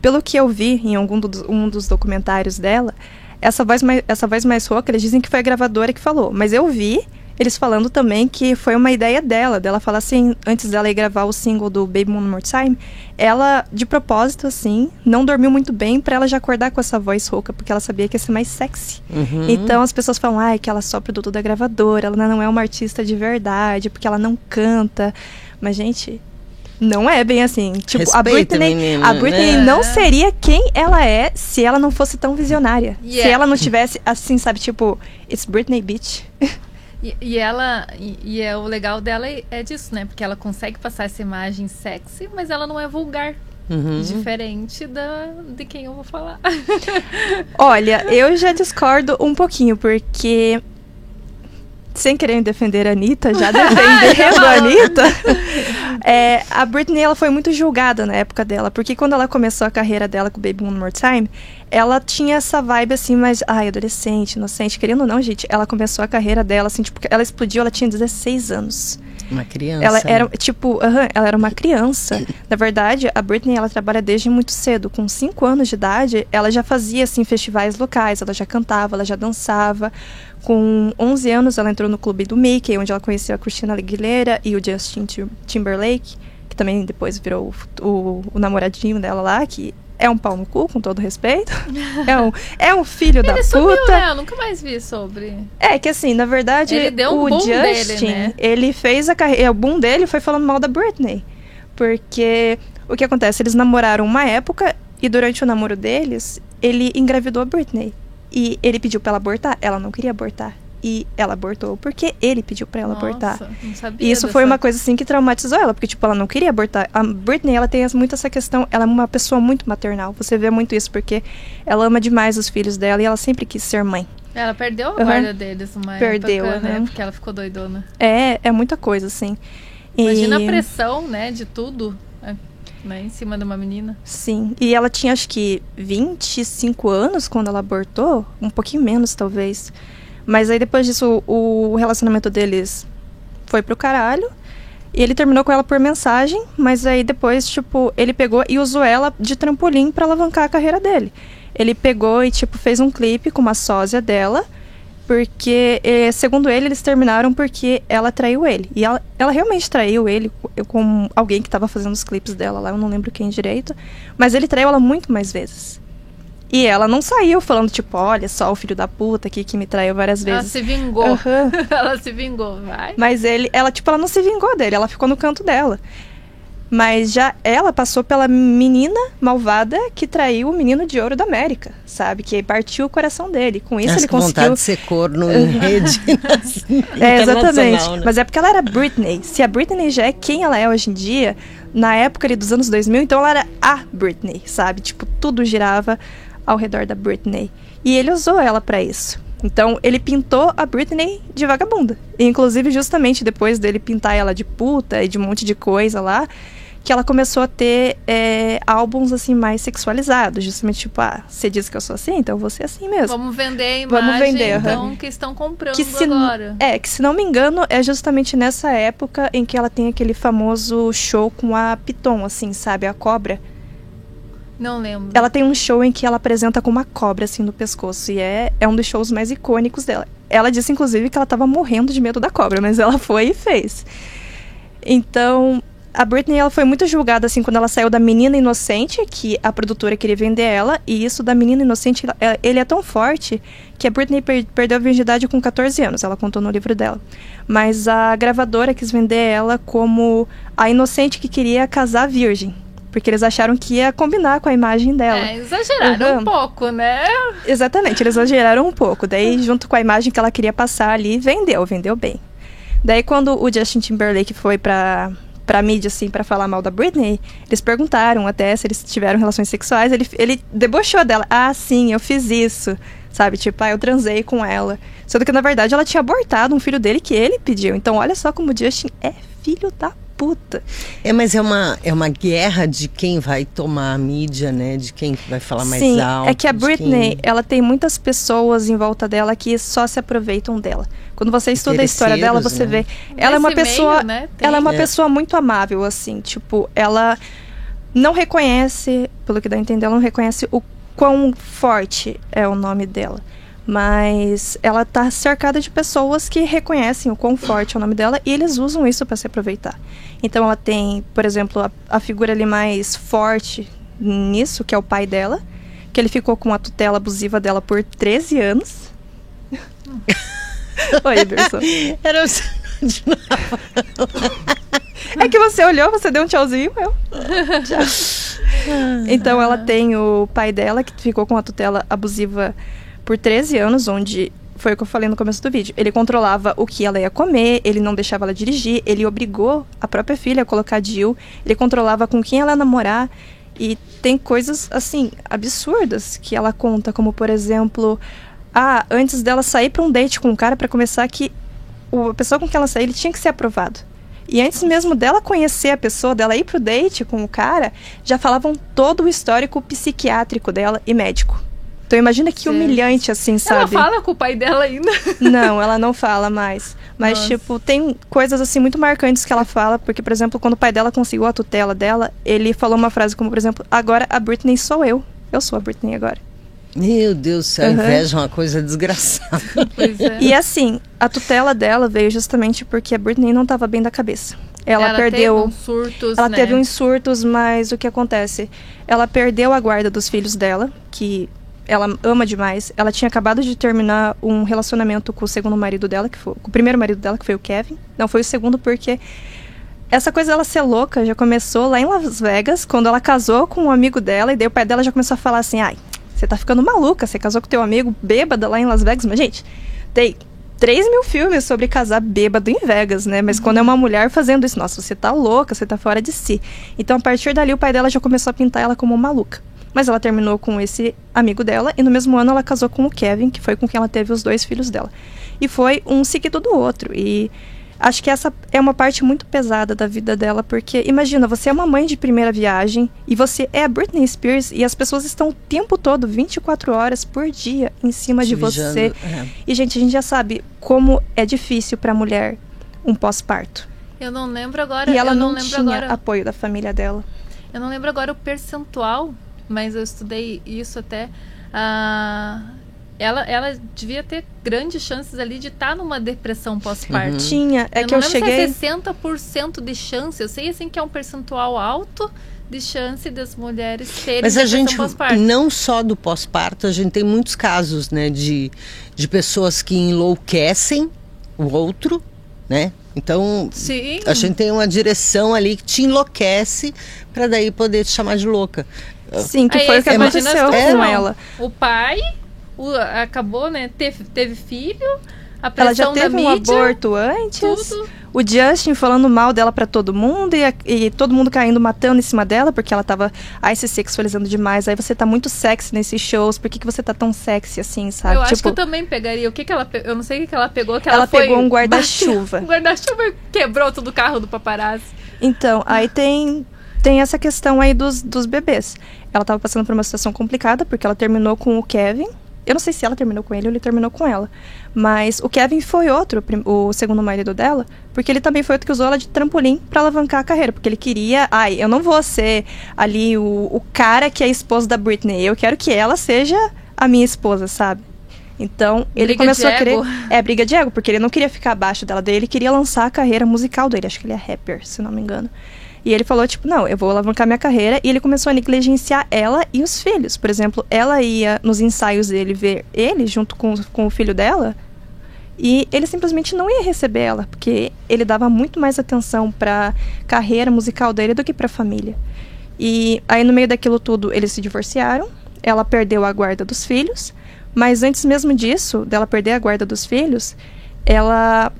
C: Pelo que eu vi em um dos documentários dela, essa voz mais rouca, eles dizem que foi a gravadora que falou, mas eu vi eles falando também que foi uma ideia dela falar assim, antes dela ir gravar o single do Baby One More Time, ela, de propósito, assim, não dormiu muito bem pra ela já acordar com essa voz rouca, porque ela sabia que ia ser mais sexy.
A: Uhum.
C: Então as pessoas falam, que ela é só produto da gravadora, ela não é uma artista de verdade, porque ela não canta. Mas, gente, não é bem assim. Tipo,
A: respeita,
C: a Britney
A: né?
C: não seria quem ela é se ela não fosse tão visionária. Se ela não tivesse, assim, sabe, tipo, it's Britney, bitch.
B: E o legal dela é disso, né? Porque ela consegue passar essa imagem sexy, mas ela não é vulgar.
A: Uhum.
B: Diferente de quem eu vou falar.
C: Olha, eu já discordo um pouquinho, porque... Sem querer defender a Anitta, já defendendo a Anitta, a Britney, ela foi muito julgada na época dela, porque quando ela começou a carreira dela com Baby One More Time, ela tinha essa vibe assim, mais, adolescente, inocente, querendo ou não, gente, ela começou a carreira dela, assim, tipo, ela explodiu, ela tinha 16 anos.
A: Uma criança.
C: Ela era, tipo, ela era uma criança. Na verdade, a Britney, ela trabalha desde muito cedo. Com 5 anos de idade, ela já fazia, assim, festivais locais, ela já cantava, ela já dançava. Com 11 anos, ela entrou no clube do Mickey, onde ela conheceu a Christina Aguilera e o Justin Timberlake, que também depois virou o namoradinho dela lá, que é um pau no cu, com todo respeito. É um filho da puta.
B: Ele sumiu, né? Eu nunca mais vi sobre...
C: É, que assim, na verdade,
B: ele deu um
C: o
B: boom
C: Justin,
B: dele, né?
C: Ele fez a carreira... O boom dele foi falando mal da Britney. Porque o que acontece? Eles namoraram uma época e durante o namoro deles, ele engravidou a Britney. E ele pediu pra ela abortar. Ela não queria abortar. E ela abortou porque ele pediu pra ela abortar.
B: Não sabia
C: E isso foi uma coisa assim que traumatizou ela, porque tipo, ela não queria abortar. A Britney, ela tem muito essa questão, ela é uma pessoa muito maternal. Você vê muito isso porque ela ama demais os filhos dela e ela sempre quis ser mãe.
B: Ela perdeu a guarda deles uma
C: Perdeu,
B: época, né? Porque ela ficou doidona.
C: É muita coisa, assim.
B: Imagina a pressão, né, de tudo, né, em cima de uma menina.
C: Sim, e ela tinha acho que 25 anos quando ela abortou, um pouquinho menos talvez. Mas aí depois disso o relacionamento deles foi pro caralho. E ele terminou com ela por mensagem, mas aí depois, tipo, ele pegou e usou ela de trampolim pra alavancar a carreira dele. Ele pegou e, tipo, fez um clipe com uma sósia dela, porque, segundo ele, eles terminaram porque ela traiu ele. E ela realmente traiu ele com alguém que tava fazendo os clipes dela lá, eu não lembro quem direito. Mas ele traiu ela muito mais vezes. E ela não saiu falando, tipo, olha só o filho da puta aqui que me traiu várias vezes.
B: Ela se vingou. Ela se vingou, vai.
C: Mas ela não se vingou dele, ela ficou no canto dela. Mas já ela passou pela menina malvada que traiu o menino de ouro da América, sabe? Que partiu o coração dele. Com isso ele conseguiu...
A: vontade de ser corno em rede
C: exatamente.
A: Né?
C: Mas é porque ela era Britney. Se a Britney já é quem ela é hoje em dia, na época ali dos anos 2000, então ela era a Britney, sabe? Tipo, tudo girava ao redor da Britney. E ele usou ela pra isso. Então, ele pintou a Britney de vagabunda. E, inclusive, justamente depois dele pintar ela de puta e de um monte de coisa lá, que ela começou a ter álbuns, assim, mais sexualizados. Justamente, tipo, você diz que eu sou assim, então eu vou ser assim mesmo.
B: Vamos vender a imagem, então, que estão comprando agora.
C: Que, se não me engano, é justamente nessa época em que ela tem aquele famoso show com a Piton, assim, sabe? A cobra.
B: Não lembro.
C: Ela tem um show em que ela apresenta com uma cobra, assim, no pescoço. E é um dos shows mais icônicos dela. Ela disse, inclusive, que ela tava morrendo de medo da cobra, mas ela foi e fez. Então, a Britney, ela foi muito julgada, assim, quando ela saiu da Menina Inocente, que a produtora queria vender ela. E isso da Menina Inocente, ele é tão forte que a Britney perdeu a virgindade com 14 anos. Ela contou no livro dela. Mas a gravadora quis vender ela como a inocente que queria casar virgem. Porque eles acharam que ia combinar com a imagem dela.
B: Exageraram um pouco, né?
C: Exatamente, eles exageraram um pouco. Daí, junto com a imagem que ela queria passar ali, vendeu bem. Daí, quando o Justin Timberlake foi pra mídia, assim, pra falar mal da Britney, eles perguntaram até se eles tiveram relações sexuais. Ele debochou dela. Ah, sim, eu fiz isso. Sabe, tipo, eu transei com ela. Sendo que, na verdade, ela tinha abortado um filho dele que ele pediu. Então, olha só como o Justin é filho da puta.
A: Mas é uma guerra de quem vai tomar a mídia, né? De quem vai falar mais alto.
C: Sim, é que a Britney, ela tem muitas pessoas em volta dela que só se aproveitam dela. Quando você estuda a história dela, você vê. Ela é uma pessoa, né? Ela é uma pessoa muito amável, assim. Tipo, ela não reconhece, pelo que dá a entender, ela não reconhece o quão forte é o nome dela. Mas ela tá cercada de pessoas que reconhecem o quão forte é o nome dela e eles usam isso para se aproveitar. Então ela tem, por exemplo, a figura ali mais forte nisso, que é o pai dela, que ele ficou com a tutela abusiva dela por 13 anos. Oi, Eberson.
A: Era
C: É que você olhou, você deu um tchauzinho, eu. Tchau. Então ela tem o pai dela, que ficou com a tutela abusiva por 13 anos, onde foi o que eu falei no começo do vídeo. Ele controlava o que ela ia comer, ele não deixava ela dirigir, ele obrigou a própria filha a colocar DIU, ele controlava com quem ela ia namorar. E tem coisas, assim, absurdas que ela conta, como, por exemplo, antes dela sair pra um date com um cara, pra começar, que a pessoa com quem ela saía, ele tinha que ser aprovado. E antes mesmo dela conhecer a pessoa, dela ir pro date com o cara, já falavam todo o histórico psiquiátrico dela e médico. Então imagina que humilhante, assim, sabe?
B: Ela fala com o pai dela ainda?
C: Não, ela não fala mais. Mas, tipo, tem coisas, assim, muito marcantes que ela fala. Porque, por exemplo, quando o pai dela conseguiu a tutela dela, ele falou uma frase como, por exemplo, agora a Britney sou eu. Eu sou a Britney agora.
A: Meu Deus do céu, a inveja é uma coisa desgraçada.
B: Pois é.
C: E assim, a tutela dela veio justamente porque a Britney não estava bem da cabeça. Ela perdeu...
B: Teve uns surtos,
C: ela
B: né?
C: teve uns surtos, mas o que acontece? Ela perdeu a guarda dos filhos dela, que ela ama demais. Ela tinha acabado de terminar um relacionamento com o segundo marido dela, com o primeiro marido dela, que foi o Kevin. Não, foi o segundo porque essa coisa dela ser louca já começou lá em Las Vegas, quando ela casou com um amigo dela, e daí o pai dela já começou a falar assim, você tá ficando maluca, você casou com teu amigo bêbada lá em Las Vegas. Mas, gente, tem 3.000 filmes sobre casar bêbado em Vegas, né? Mas quando é uma mulher fazendo isso, nossa, você tá louca, você tá fora de si. Então, a partir dali, o pai dela já começou a pintar ela como maluca. Mas ela terminou com esse amigo dela e no mesmo ano ela casou com o Kevin, que foi com quem ela teve os 2 filhos dela. E foi um seguido do outro. E acho que essa é uma parte muito pesada da vida dela, porque imagina, você é uma mãe de primeira viagem e você é a Britney Spears e as pessoas estão o tempo todo, 24 horas por dia, em cima de você. E, gente, a gente já sabe como é difícil para a mulher um pós-parto.
B: Eu não lembro agora.
C: E ela não tinha apoio da família dela.
B: Eu não lembro agora o percentual, mas eu estudei isso até. Ela devia ter grandes chances ali de estar numa depressão pós-parto.
C: Tinha, é que eu cheguei...
B: Eu não sei se é 60% de chance. Eu sei, assim, que é um percentual alto de chance das mulheres terem
A: Mas a
B: depressão
A: gente,
B: pós-parto.
A: não só do pós-parto, a gente tem muitos casos, né, de pessoas que enlouquecem o outro, né? Então,
B: Sim.
A: A gente tem uma direção ali que te enlouquece para daí poder te chamar de louca.
C: Sim, que foi o que aconteceu com ela.
B: O pai acabou, né? Teve filho, a
C: ela já
B: pressão
C: teve
B: da
C: um
B: mídia,
C: aborto antes.
B: tudo.
C: O Justin falando mal dela pra todo mundo e todo mundo caindo, matando em cima dela, porque ela tava se sexualizando demais. Aí você tá muito sexy nesses shows, por que você tá tão sexy assim, sabe?
B: Eu acho que eu também pegaria. Eu não sei o que ela pegou, que
C: ela
B: foi
C: pegou um guarda-chuva.
B: Um guarda-chuva quebrou todo o carro do paparazzi.
C: Então, aí tem essa questão aí dos bebês. Ela tava passando por uma situação complicada, porque ela terminou com o Kevin. Eu não sei se ela terminou com ele ou ele terminou com ela. Mas o Kevin foi o segundo marido dela, porque ele também foi outro que usou ela de trampolim pra alavancar a carreira. Porque ele queria... eu não vou ser ali o cara que é esposo da Britney. Eu quero que ela seja a minha esposa, sabe? Então, ele começou a querer... briga de ego, porque ele não queria ficar abaixo dela. Daí ele queria lançar a carreira musical dele. Acho que ele é rapper, se não me engano. E ele falou, tipo, não, eu vou alavancar minha carreira. E ele começou a negligenciar ela e os filhos. Por exemplo, ela ia nos ensaios dele ver ele junto com o filho dela. E ele simplesmente não ia receber ela. Porque ele dava muito mais atenção pra carreira musical dele do que pra família. E aí, no meio daquilo tudo, eles se divorciaram. Ela perdeu a guarda dos filhos. Mas antes mesmo disso, dela perder a guarda dos filhos, ela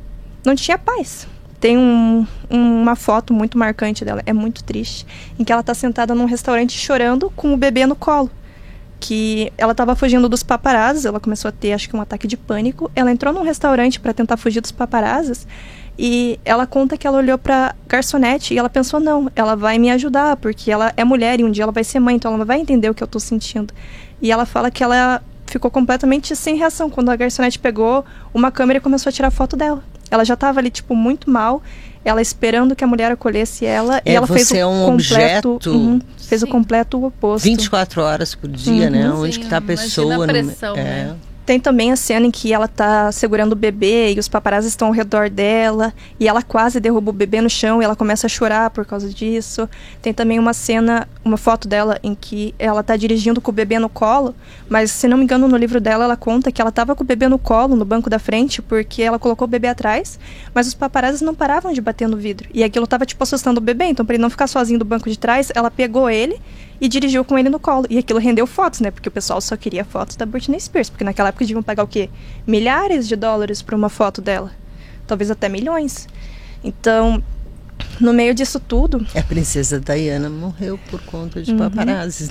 C: não tinha paz. Tem uma foto muito marcante dela, é muito triste, em que ela tá sentada num restaurante chorando com o bebê no colo. Que ela tava fugindo dos paparazzis, ela começou a ter, acho que um ataque de pânico. Ela entrou num restaurante para tentar fugir dos paparazzis e ela conta que ela olhou pra garçonete e ela pensou, não, ela vai me ajudar, porque ela é mulher e um dia ela vai ser mãe, então ela vai entender o que eu tô sentindo. E ela fala que ela ficou completamente sem reação quando a garçonete pegou uma câmera e começou a tirar foto dela. Ela já estava ali, tipo, muito mal. Ela esperando que a mulher acolhesse ela. E ela fez fez o completo oposto.
A: 24 horas por dia, né? Onde que tá a pessoa.
B: A pressão, né?
C: Tem também a cena em que ela tá segurando o bebê e os paparazzi estão ao redor dela. E ela quase derruba o bebê no chão e ela começa a chorar por causa disso. Tem também uma foto dela em que ela tá dirigindo com o bebê no colo. Mas, se não me engano, no livro dela, ela conta que ela tava com o bebê no colo, no banco da frente, porque ela colocou o bebê atrás. Mas os paparazzi não paravam de bater no vidro. E aquilo tava, tipo, assustando o bebê. Então, pra ele não ficar sozinho do banco de trás, ela pegou ele e dirigiu com ele no colo. E aquilo rendeu fotos, né? Porque o pessoal só queria fotos da Britney Spears. Porque naquela época deviam pagar o quê? Milhares de dólares por uma foto dela. Talvez até milhões. Então, no meio disso tudo...
A: A princesa Diana morreu por conta de paparazzi.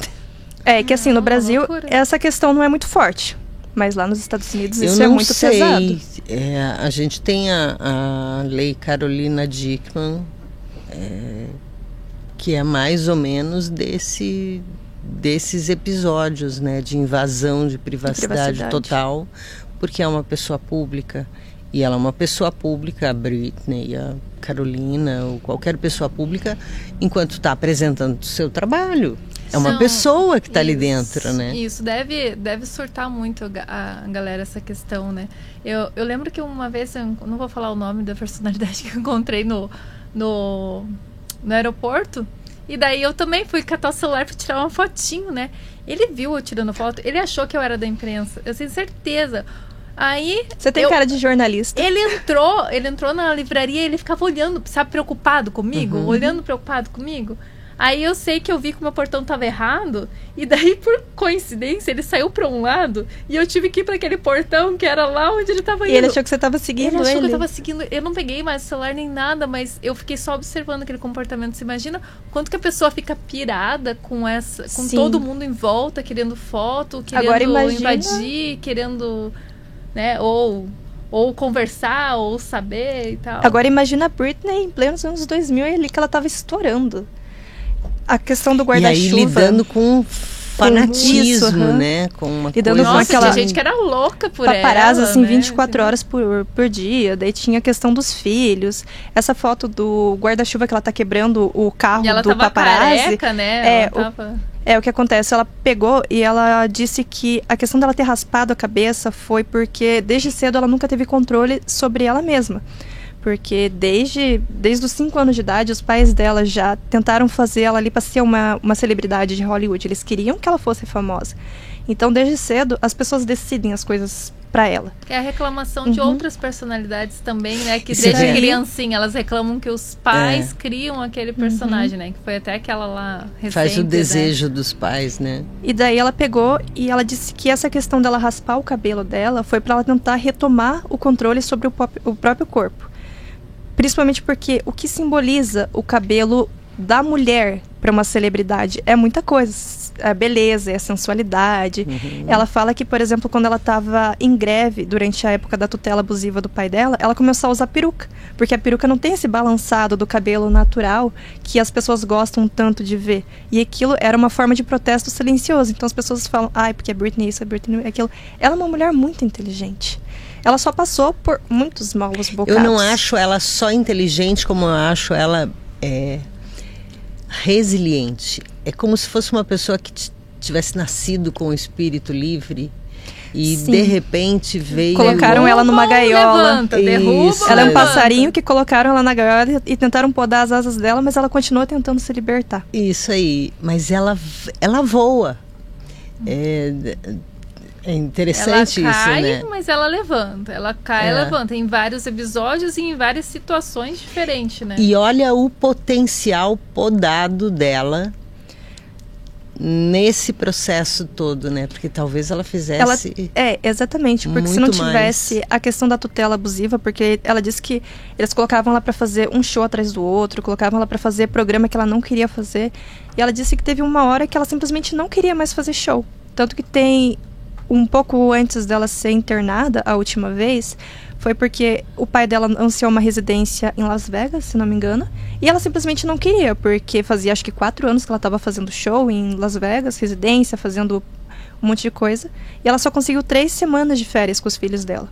C: É que assim, no Brasil, essa questão não é muito forte. Mas lá nos Estados Unidos isso é muito pesado.
A: A gente tem a lei Carolina Dickman, que é mais ou menos desses episódios, né, de invasão de privacidade total, porque é uma pessoa pública. E ela é uma pessoa pública, a Britney, a Carolina, ou qualquer pessoa pública, enquanto está apresentando o seu trabalho. É uma pessoa que está ali dentro, né?
B: Isso, deve surtar muito a galera essa questão, né? Eu lembro que uma vez, eu não vou falar o nome da personalidade que eu encontrei no aeroporto, e daí eu também fui catar o celular para tirar uma fotinho, né? Ele viu eu tirando foto, ele achou que eu era da imprensa, eu tenho certeza. Aí...
C: Você tem cara de jornalista.
B: Ele entrou na livraria e ele ficava olhando, sabe, preocupado comigo, olhando preocupado comigo. Aí eu sei que eu vi que o meu portão tava errado, e daí, por coincidência, ele saiu pra um lado, e eu tive que ir pra aquele portão que era lá onde ele tava indo.
C: E ele achou que você tava seguindo ele.
B: Ele achou que eu tava seguindo. Eu não peguei mais o celular nem nada, mas eu fiquei só observando aquele comportamento. Você imagina quanto que a pessoa fica pirada com
C: Sim.
B: todo mundo em volta, querendo foto, querendo
C: Agora imagina...
B: invadir, querendo, né, ou conversar, ou saber e tal.
C: Agora imagina a Britney em plenos anos 2000, ali que ela tava estourando. A questão do guarda-chuva.
A: E aí lidando com fanatismo, né? Com uma
C: lidando
A: coisa...
C: com aquela...
B: tinha gente que era louca por
C: paparazzi,
B: ela,
C: assim,
B: né?
C: 24 horas por dia. Daí tinha a questão dos filhos. Essa foto do guarda-chuva que ela tá quebrando o carro
B: e ela
C: do
B: tava
C: paparazzi.
B: Careca, né?
C: O que acontece, ela pegou e ela disse que a questão dela ter raspado a cabeça foi porque desde cedo ela nunca teve controle sobre ela mesma. Porque desde os 5 anos de idade, os pais dela já tentaram fazer ela ali para ser uma celebridade de Hollywood. Eles queriam que ela fosse famosa. Então, desde cedo, as pessoas decidem as coisas para ela.
B: É a reclamação de outras personalidades também, né? Que
A: Isso
B: desde criancinha, elas reclamam que os pais criam aquele personagem, né? Que foi até aquela lá recente,
A: faz o desejo,
B: né?
A: dos pais, né?
C: E daí ela pegou e ela disse que essa questão dela raspar o cabelo dela foi para ela tentar retomar o controle sobre o próprio corpo. Principalmente porque o que simboliza o cabelo da mulher para uma celebridade é muita coisa. A beleza, a sensualidade. Ela fala que, por exemplo, quando ela estava em greve, durante a época da tutela abusiva do pai dela, ela começou a usar peruca. Porque a peruca não tem esse balançado do cabelo natural que as pessoas gostam tanto de ver. E aquilo era uma forma de protesto silencioso. Então as pessoas falam, porque é Britney isso, é Britney aquilo. Ela é uma mulher muito inteligente. Ela só passou por muitos maus bocados.
A: Eu não acho ela só inteligente, como eu acho ela resiliente. É como se fosse uma pessoa que tivesse nascido com o espírito livre e de repente veio...
C: Colocaram ela numa gaiola.
B: Levanta, derruba,
C: ela é um passarinho que colocaram ela na gaiola e tentaram podar as asas dela, mas ela continua tentando se libertar.
A: Isso aí. Mas ela voa. É interessante
B: ela cai,
A: isso, né?
B: Mas ela levanta. Ela cai e levanta. Em vários episódios e em várias situações diferentes, né?
A: E olha o potencial podado dela nesse processo todo, né? Porque talvez ela fizesse...
C: exatamente. Porque se não tivesse a questão da tutela abusiva, porque ela disse que eles colocavam ela pra fazer um show atrás do outro, colocavam ela pra fazer programa que ela não queria fazer. E ela disse que teve uma hora que ela simplesmente não queria mais fazer show. Tanto que tem... Um pouco antes dela ser internada, a última vez, foi porque o pai dela anunciou uma residência em Las Vegas, se não me engano, e ela simplesmente não queria, porque fazia acho que 4 anos que ela estava fazendo show em Las Vegas, residência, fazendo um monte de coisa, e ela só conseguiu 3 semanas de férias com os filhos dela.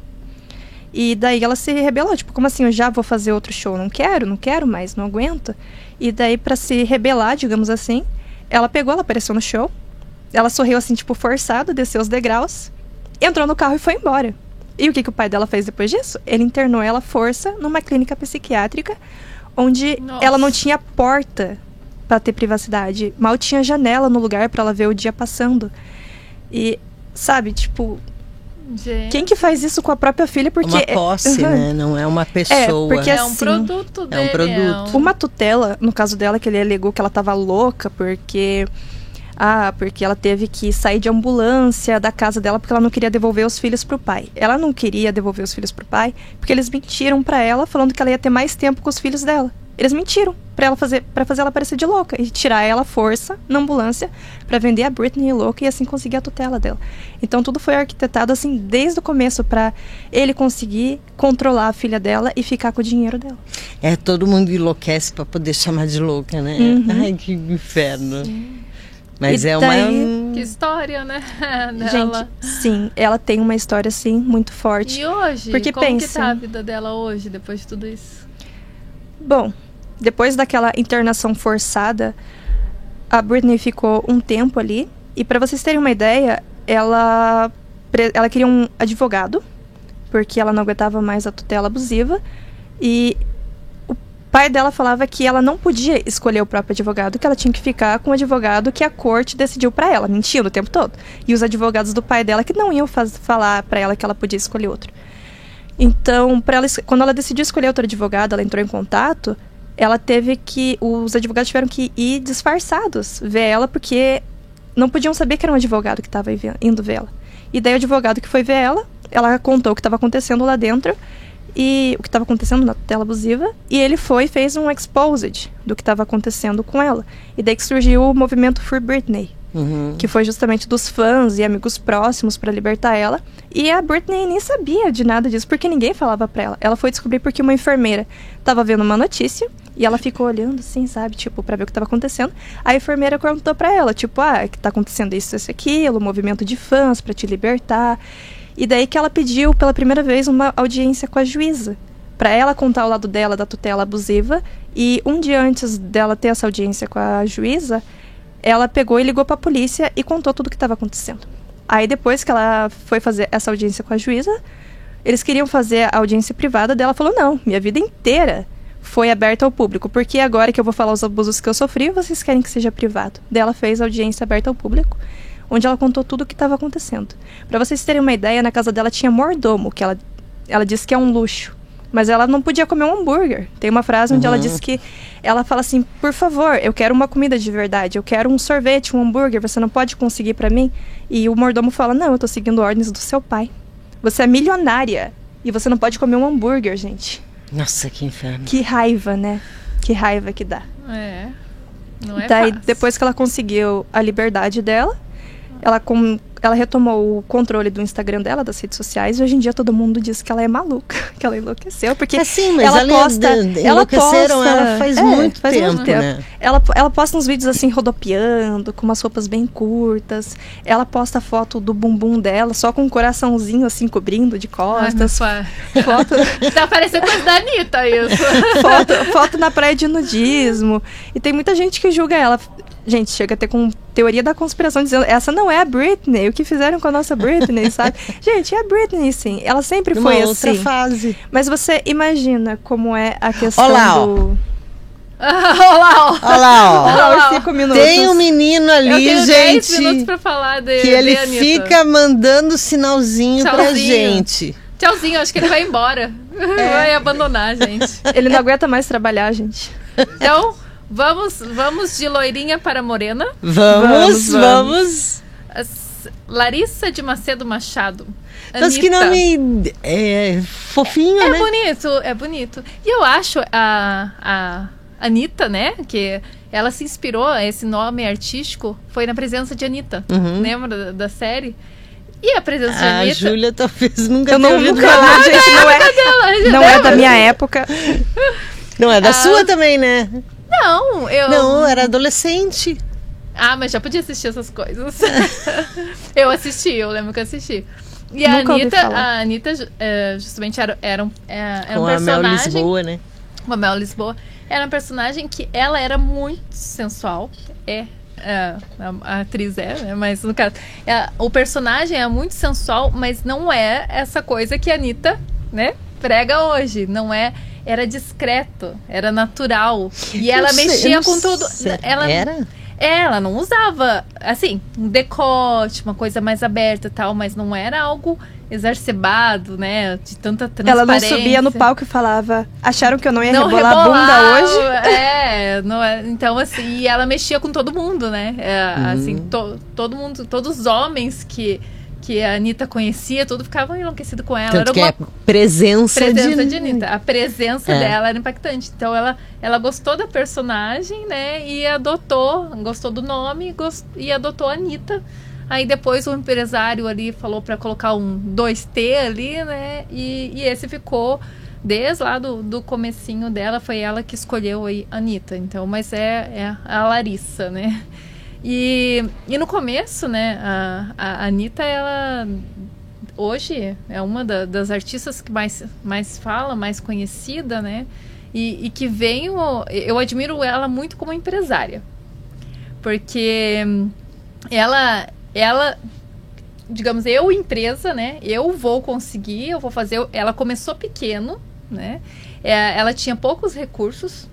C: E daí ela se rebelou, tipo, como assim, eu já vou fazer outro show? Não quero mais, não aguento. E daí, pra se rebelar, digamos assim, ela apareceu no show, ela sorriu assim, tipo, forçado, desceu os degraus, entrou no carro e foi embora. E o que o pai dela fez depois disso? Ele internou ela à força numa clínica psiquiátrica, onde ela não tinha porta para ter privacidade. Mal tinha janela no lugar para ela ver o dia passando. E, sabe, tipo...
B: Gente.
C: Quem que faz isso com a própria filha? Porque
A: uma posse, né? Não é uma pessoa.
C: Porque,
B: é um
C: assim,
B: produto dele.
A: É um produto.
C: Uma tutela, no caso dela, que ele alegou que ela tava louca porque ela teve que sair de ambulância da casa dela porque ela não queria devolver os filhos pro pai. Ela não queria devolver os filhos pro pai porque eles mentiram pra ela falando que ela ia ter mais tempo com os filhos dela. Eles mentiram pra fazer ela parecer de louca e tirar ela à força na ambulância pra vender a Britney louca e assim conseguir a tutela dela. Então tudo foi arquitetado assim desde o começo pra ele conseguir controlar a filha dela e ficar com o dinheiro dela.
A: Todo mundo enlouquece pra poder chamar de louca, né? Ai, que inferno.
B: Sim.
A: Mas
B: Que história, né? Dela.
C: Gente, sim, ela tem uma história, assim, muito forte.
B: E hoje?
C: Porque
B: como que tá a vida dela hoje, depois de tudo isso?
C: Bom, depois daquela internação forçada, a Britney ficou um tempo ali. E pra vocês terem uma ideia, ela queria um advogado, porque ela não aguentava mais a tutela abusiva. E o pai dela falava que ela não podia escolher o próprio advogado, que ela tinha que ficar com o advogado que a corte decidiu pra ela, mentindo o tempo todo. E os advogados do pai dela que não iam falar pra ela que ela podia escolher outro. Então, quando ela decidiu escolher outro advogado, ela entrou em contato, os advogados tiveram que ir disfarçados ver ela, porque não podiam saber que era um advogado que estava indo ver ela. E daí o advogado que foi ver ela contou o que estava acontecendo lá dentro, e o que estava acontecendo na tutela abusiva, e ele fez um exposed do que estava acontecendo com ela. E daí que surgiu o movimento Free Britney, que foi justamente dos fãs e amigos próximos para libertar ela. E a Britney nem sabia de nada disso, porque ninguém falava para ela. Ela foi descobrir porque uma enfermeira estava vendo uma notícia, e ela ficou olhando assim, sabe, tipo, pra ver o que estava acontecendo. A enfermeira contou pra ela, tipo, que tá acontecendo isso, aquilo, movimento de fãs para te libertar. E daí que ela pediu pela primeira vez uma audiência com a juíza, para ela contar o lado dela da tutela abusiva. E um dia antes dela ter essa audiência com a juíza, ela pegou e ligou para a polícia e contou tudo o que estava acontecendo. Aí depois que ela foi fazer essa audiência com a juíza, eles queriam fazer a audiência privada dela. Falou, não, minha vida inteira foi aberta ao público, porque agora que eu vou falar os abusos que eu sofri, vocês querem que seja privado. Daí ela fez a audiência aberta ao público, onde ela contou tudo o que estava acontecendo. Para vocês terem uma ideia, na casa dela tinha mordomo, que ela disse que é um luxo, mas ela não podia comer um hambúrguer. Tem uma frase onde ela diz que ela fala assim, por favor, eu quero uma comida de verdade, eu quero um sorvete, um hambúrguer, você não pode conseguir para mim? E o mordomo fala, não, eu tô seguindo ordens do seu pai. Você é milionária e você não pode comer um hambúrguer, gente.
A: Nossa, que inferno.
C: Que raiva, né? Que raiva que dá.
B: Não é
C: daí,
B: fácil.
C: depois que ela conseguiu a liberdade dela, ela retomou o controle do Instagram dela, das redes sociais, e hoje em dia todo mundo diz que ela é maluca, que ela enlouqueceu, porque
A: sim, mas
C: ela posta...
A: enlouqueceram ela faz muito tempo, né?
C: Ela posta uns vídeos assim, rodopiando, com umas roupas bem curtas. Ela posta foto do bumbum dela, só com um coraçãozinho assim, cobrindo de costas.
B: Foto... Tá parecendo coisa da Anitta isso.
C: foto na praia de nudismo. E tem muita gente que julga ela. Gente, chega a ter com teoria da conspiração dizendo, essa não é a Britney, o que fizeram com a nossa Britney, sabe? Gente, é a Britney, sim. Ela sempre foi assim.
A: Outra fase.
C: Mas você imagina como é a questão do...
B: Olha
C: lá, os 5 minutos.
A: Tem um menino ali,
B: eu tenho
A: gente,
B: 10 minutos pra falar de,
A: que ele
B: Anitta.
A: Fica mandando sinalzinho pra gente.
B: Tchauzinho, acho que ele vai embora. Vai abandonar a gente.
C: Ele não aguenta mais trabalhar, gente.
B: Então... Vamos de loirinha para morena.
A: Vamos.
B: Larissa de Macedo Machado.
A: Mas que nome fofinho, né?
B: É bonito. E eu acho a Anitta, né? Que ela se inspirou, esse nome artístico foi na presença de Anitta. Lembra da série? E a presença de Anitta...
A: A Júlia talvez nunca tenha ouvido
C: falar.
A: falar.
C: Gente, não é da minha época.
A: Não é da sua também, né?
B: Não,
A: Não, era adolescente.
B: Mas já podia assistir essas coisas. Eu lembro que eu assisti. E a Anitta justamente era um personagem...
A: Com a Mel Lisboa, né?
B: Com a Mel Lisboa. Era um personagem que ela era muito sensual. A atriz né? Mas no caso... o personagem é muito sensual, mas não é essa coisa que a Anitta, né, prega hoje. Não é... Era discreto, era natural. E ela mexia com tudo. Ela não usava, assim, um decote, uma coisa mais aberta e tal, mas não era algo exacerbado, né? De tanta transparência.
C: Ela não subia no palco e falava, acharam que eu não ia rebolar a bunda hoje?
B: Então, assim, e ela mexia com todo mundo, né? Assim, todo mundo, todos os homens que a Anitta conhecia, tudo ficavam enlouquecido com ela.
A: Tanto era uma presença de
B: Anitta. A presença dela era impactante. Então ela gostou da personagem, né? E gostou do nome e adotou a Anitta. Aí depois o empresário ali falou para colocar um 2T ali, né? E esse ficou desde lá do comecinho dela, foi ela que escolheu aí a Anitta. Então, mas é a Larissa, né? E no começo, né, a Anitta, ela hoje é uma das artistas que mais fala, mais conhecida, né, e que eu admiro ela muito como empresária, porque ela digamos, empresa, né, eu vou conseguir, eu vou fazer, ela começou pequeno, né, ela tinha poucos recursos.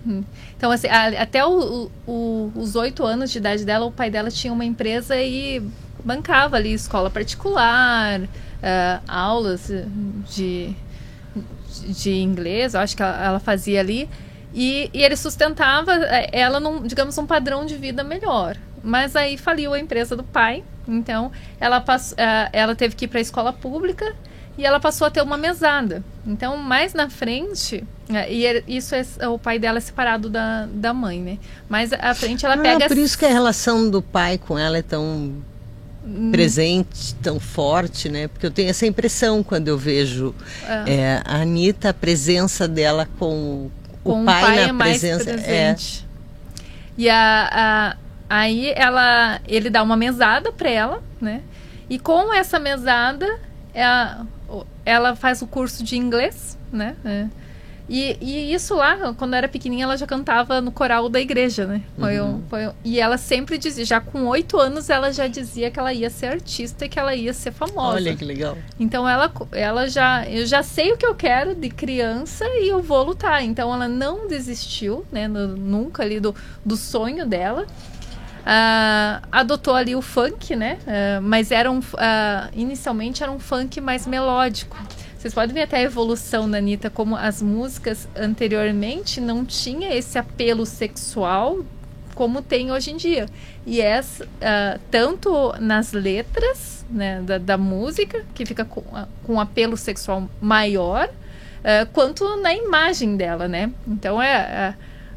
B: Então, assim, até os 8 anos de idade dela, o pai dela tinha uma empresa e bancava ali escola particular, aulas de inglês, eu acho que ela fazia ali. E ele sustentava ela num, digamos, um padrão de vida melhor. Mas aí faliu a empresa do pai, então ela teve que ir para a escola pública e ela passou a ter uma mesada. Então, mais na frente, isso o pai dela é separado da mãe, né? Mais à frente ela pega...
A: Por isso que a relação do pai com ela é tão presente, tão forte, né? Porque eu tenho essa impressão quando eu vejo a Anitta, a presença dela com o pai na presença.
B: Presente. E aí ele dá uma mesada para ela, né? E com essa mesada ela faz o curso de inglês, né? E isso lá, quando era pequenininha, ela já cantava no coral da igreja, né? E ela sempre dizia, já com 8 anos, ela já dizia que ela ia ser artista e que ela ia ser famosa.
A: Olha que legal.
B: Então eu já sei o que eu quero de criança e eu vou lutar. Então ela não desistiu, né? Nunca ali do sonho dela. Adotou ali o funk, né? Mas inicialmente era um funk mais melódico. Vocês podem ver até a evolução da Anitta, como as músicas anteriormente não tinha esse apelo sexual como tem hoje em dia. E tanto nas letras, né, da música, que fica com um apelo sexual maior, quanto na imagem dela, né? Então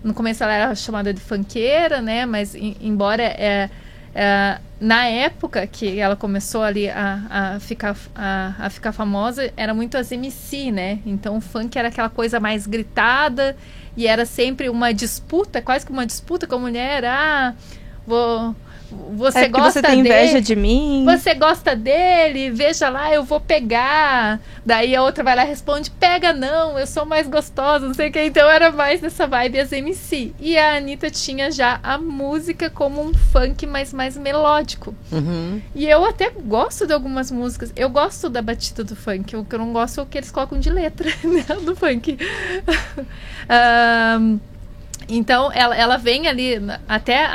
B: no começo ela era chamada de funkeira, né? Mas embora na época que ela começou ali a ficar famosa, era muito as MC, né? Então o funk era aquela coisa mais gritada e era sempre uma disputa, quase que uma disputa com a mulher. Você gosta
C: você tem inveja de mim.
B: Você gosta dele, veja lá, eu vou pegar. Daí a outra vai lá e responde, pega não, eu sou mais gostosa, não sei o que. Então era mais nessa vibe as MC. E a Anitta tinha já a música como um funk mais melódico. E eu até gosto de algumas músicas. Eu gosto da batida do funk. O que eu não gosto é o que eles colocam de letra, né, do funk. Então, ela vem ali até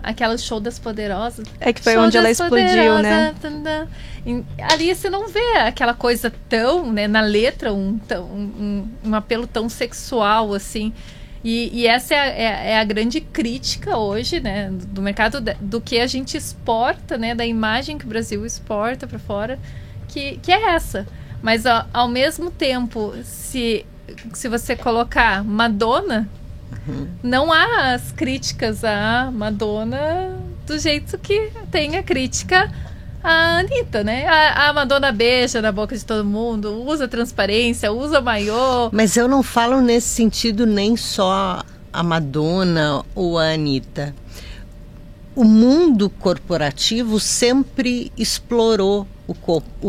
B: aquela Show das Poderosas.
C: Que foi onde ela explodiu, né?
B: Ali você não vê aquela coisa tão, né, na letra, um apelo tão sexual, assim. E essa é a grande crítica hoje, né, do mercado, do que a gente exporta, né, da imagem que o Brasil exporta para fora, que é essa. Mas, ao mesmo tempo, se você colocar Madonna... Não há as críticas à Madonna do jeito que tem a crítica à Anitta, né? A Madonna beija na boca de todo mundo, usa transparência, usa maiô.
A: Mas eu não falo nesse sentido nem só a Madonna ou a Anitta. O mundo corporativo sempre explorou o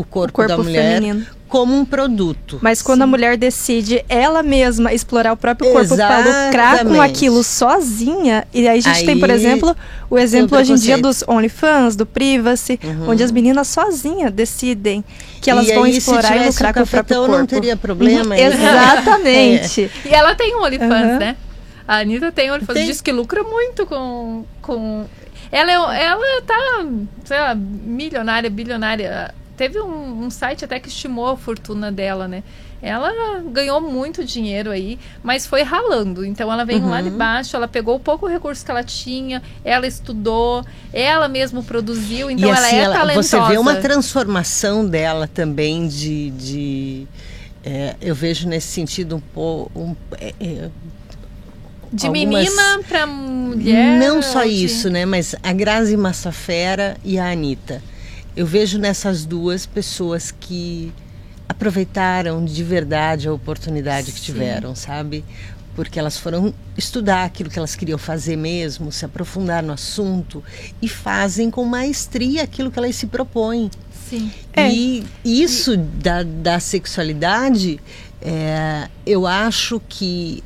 A: corpo da mulher feminino como um produto.
C: Mas quando a mulher decide ela mesma explorar o próprio corpo para lucrar com aquilo sozinha, e aí a gente tem, por exemplo, o exemplo hoje em dia dos OnlyFans, do Privacy, onde as meninas sozinhas decidem que elas vão explorar e lucrar com o próprio corpo.
A: Não teria problema.
C: Exatamente.
B: E ela tem um OnlyFans, né? A Anitta tem OnlyFans, diz que lucra muito com... Ela tá, sei lá, milionária, bilionária. Teve um site até que estimou a fortuna dela, né? Ela ganhou muito dinheiro aí, mas foi ralando. Então ela veio lá de baixo, ela pegou o pouco recurso que ela tinha, ela estudou, ela mesmo produziu, então
A: assim,
B: ela é talentosa.
A: Você vê uma transformação dela também eu vejo nesse sentido um pouco...
B: De menina para mulher.
A: Não só isso, né? Mas a Grazi Massafera e a Anitta. Eu vejo nessas duas pessoas que aproveitaram de verdade a oportunidade que tiveram, sabe? Porque elas foram estudar aquilo que elas queriam fazer mesmo, se aprofundar no assunto e fazem com maestria aquilo que elas se propõem.
B: Sim.
A: E isso da sexualidade, eu acho que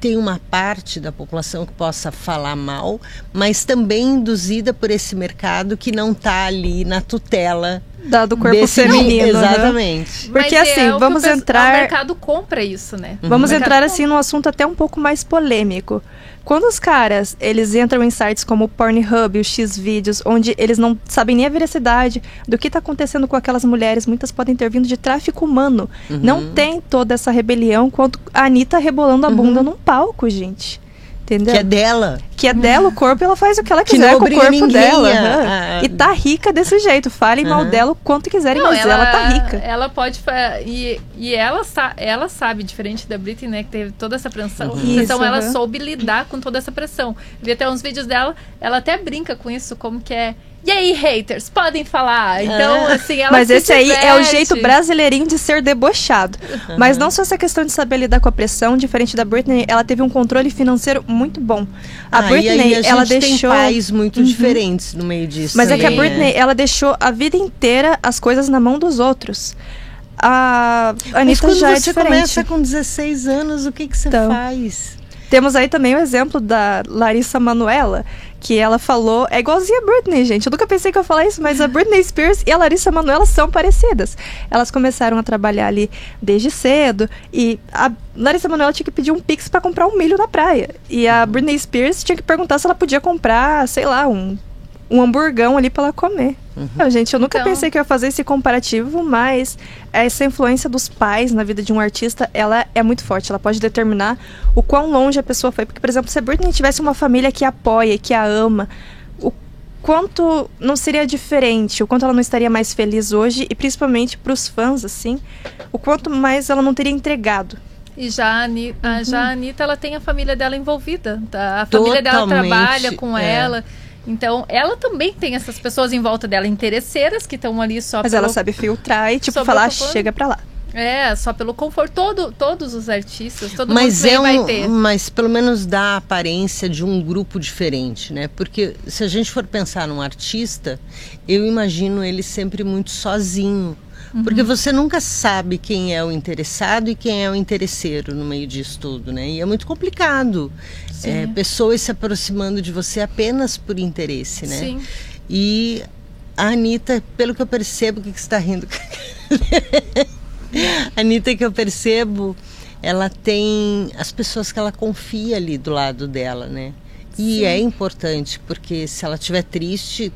A: tem uma parte da população que possa falar mal, mas também induzida por esse mercado que não está ali na tutela
C: do corpo feminino.
A: Exatamente.
C: Porque
B: Mas
C: assim, vamos entrar...
B: O mercado compra isso, né?
C: Vamos entrar assim num assunto até um pouco mais polêmico. Quando os caras, eles entram em sites como o Pornhub, o Xvideos, onde eles não sabem nem a veracidade do que está acontecendo com aquelas mulheres, muitas podem ter vindo de tráfico humano. Não tem toda essa rebelião quanto a Anitta rebolando a bunda num palco, gente. Entendeu?
A: Que é dela.
C: Que é dela o corpo, ela faz o que ela quiser com o corpo dela. E tá rica desse jeito. Falem mal dela o quanto quiserem, mas ela tá rica.
B: Ela pode... E ela sabe, diferente da Britney, né? Que teve toda essa pressão. Então ela soube lidar com toda essa pressão. Vi até uns vídeos dela, ela até brinca com isso, como que é... E aí, haters, podem falar. Então, assim, ela
C: Mas esse aí é o jeito brasileirinho de ser debochado. Mas não só essa questão de saber lidar com a pressão, diferente da Britney, ela teve um controle financeiro muito bom. A Britney, ela deixou...
A: tem pais muito diferentes no meio disso.
C: Mas também, é que a Britney, ela deixou a vida inteira as coisas na mão dos outros. A Anitta já é diferente. Mas quando você
A: começa com 16 anos, o que você faz?
C: Temos aí também o exemplo da Larissa Manoela, que ela falou... É igualzinha a Britney, gente. Eu nunca pensei que eu ia falar isso, mas a Britney Spears e a Larissa Manoela são parecidas. Elas começaram a trabalhar ali desde cedo. E a Larissa Manoela tinha que pedir um Pix para comprar um milho na praia. E a Britney Spears tinha que perguntar se ela podia comprar, sei lá, um hamburgão ali para ela comer. Gente, eu nunca pensei que eu ia fazer esse comparativo, mas essa influência dos pais na vida de um artista, ela é muito forte. Ela pode determinar o quão longe a pessoa foi. Porque, por exemplo, se a Britney tivesse uma família que a apoia, que a ama, o quanto não seria diferente, o quanto ela não estaria mais feliz hoje, e principalmente para os fãs, assim, o quanto mais ela não teria entregado.
B: E já a Anitta, ela tem a família dela envolvida. Tá? A família dela trabalha com ela. Então, ela também tem essas pessoas em volta dela, interesseiras, que estão ali só
C: Mas ela sabe filtrar e, tipo, falar, chega pra lá.
B: Só pelo conforto. Todos os artistas, todo mundo vai ter.
A: Mas pelo menos dá a aparência de um grupo diferente, né? Porque se a gente for pensar num artista, eu imagino ele sempre muito sozinho. Porque você nunca sabe quem é o interessado e quem é o interesseiro no meio disso tudo, né? E é muito complicado. Pessoas se aproximando de você apenas por interesse, né?
B: Sim.
A: E a Anitta, pelo que eu percebo, o que você está rindo? A Anitta, que eu percebo, ela tem as pessoas que ela confia ali do lado dela, né? E é importante, porque se ela estiver triste...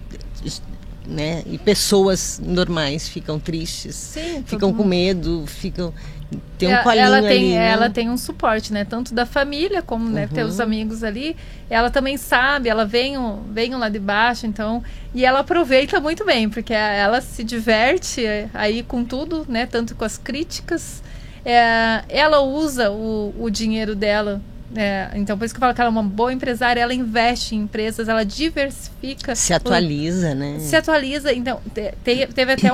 A: né? E pessoas normais ficam tristes, ficam com medo, tem um colinho ali, né?
B: Ela tem um suporte, né? Tanto da família como ter os amigos ali. Ela também sabe, ela vem lá de baixo, então, e ela aproveita muito bem, porque ela se diverte aí com tudo, né? Tanto com as críticas, ela usa o dinheiro dela. Então, por isso que eu falo que ela é uma boa empresária, ela investe em empresas, ela diversifica.
A: Se atualiza, né?
B: Se atualiza. Então, teve até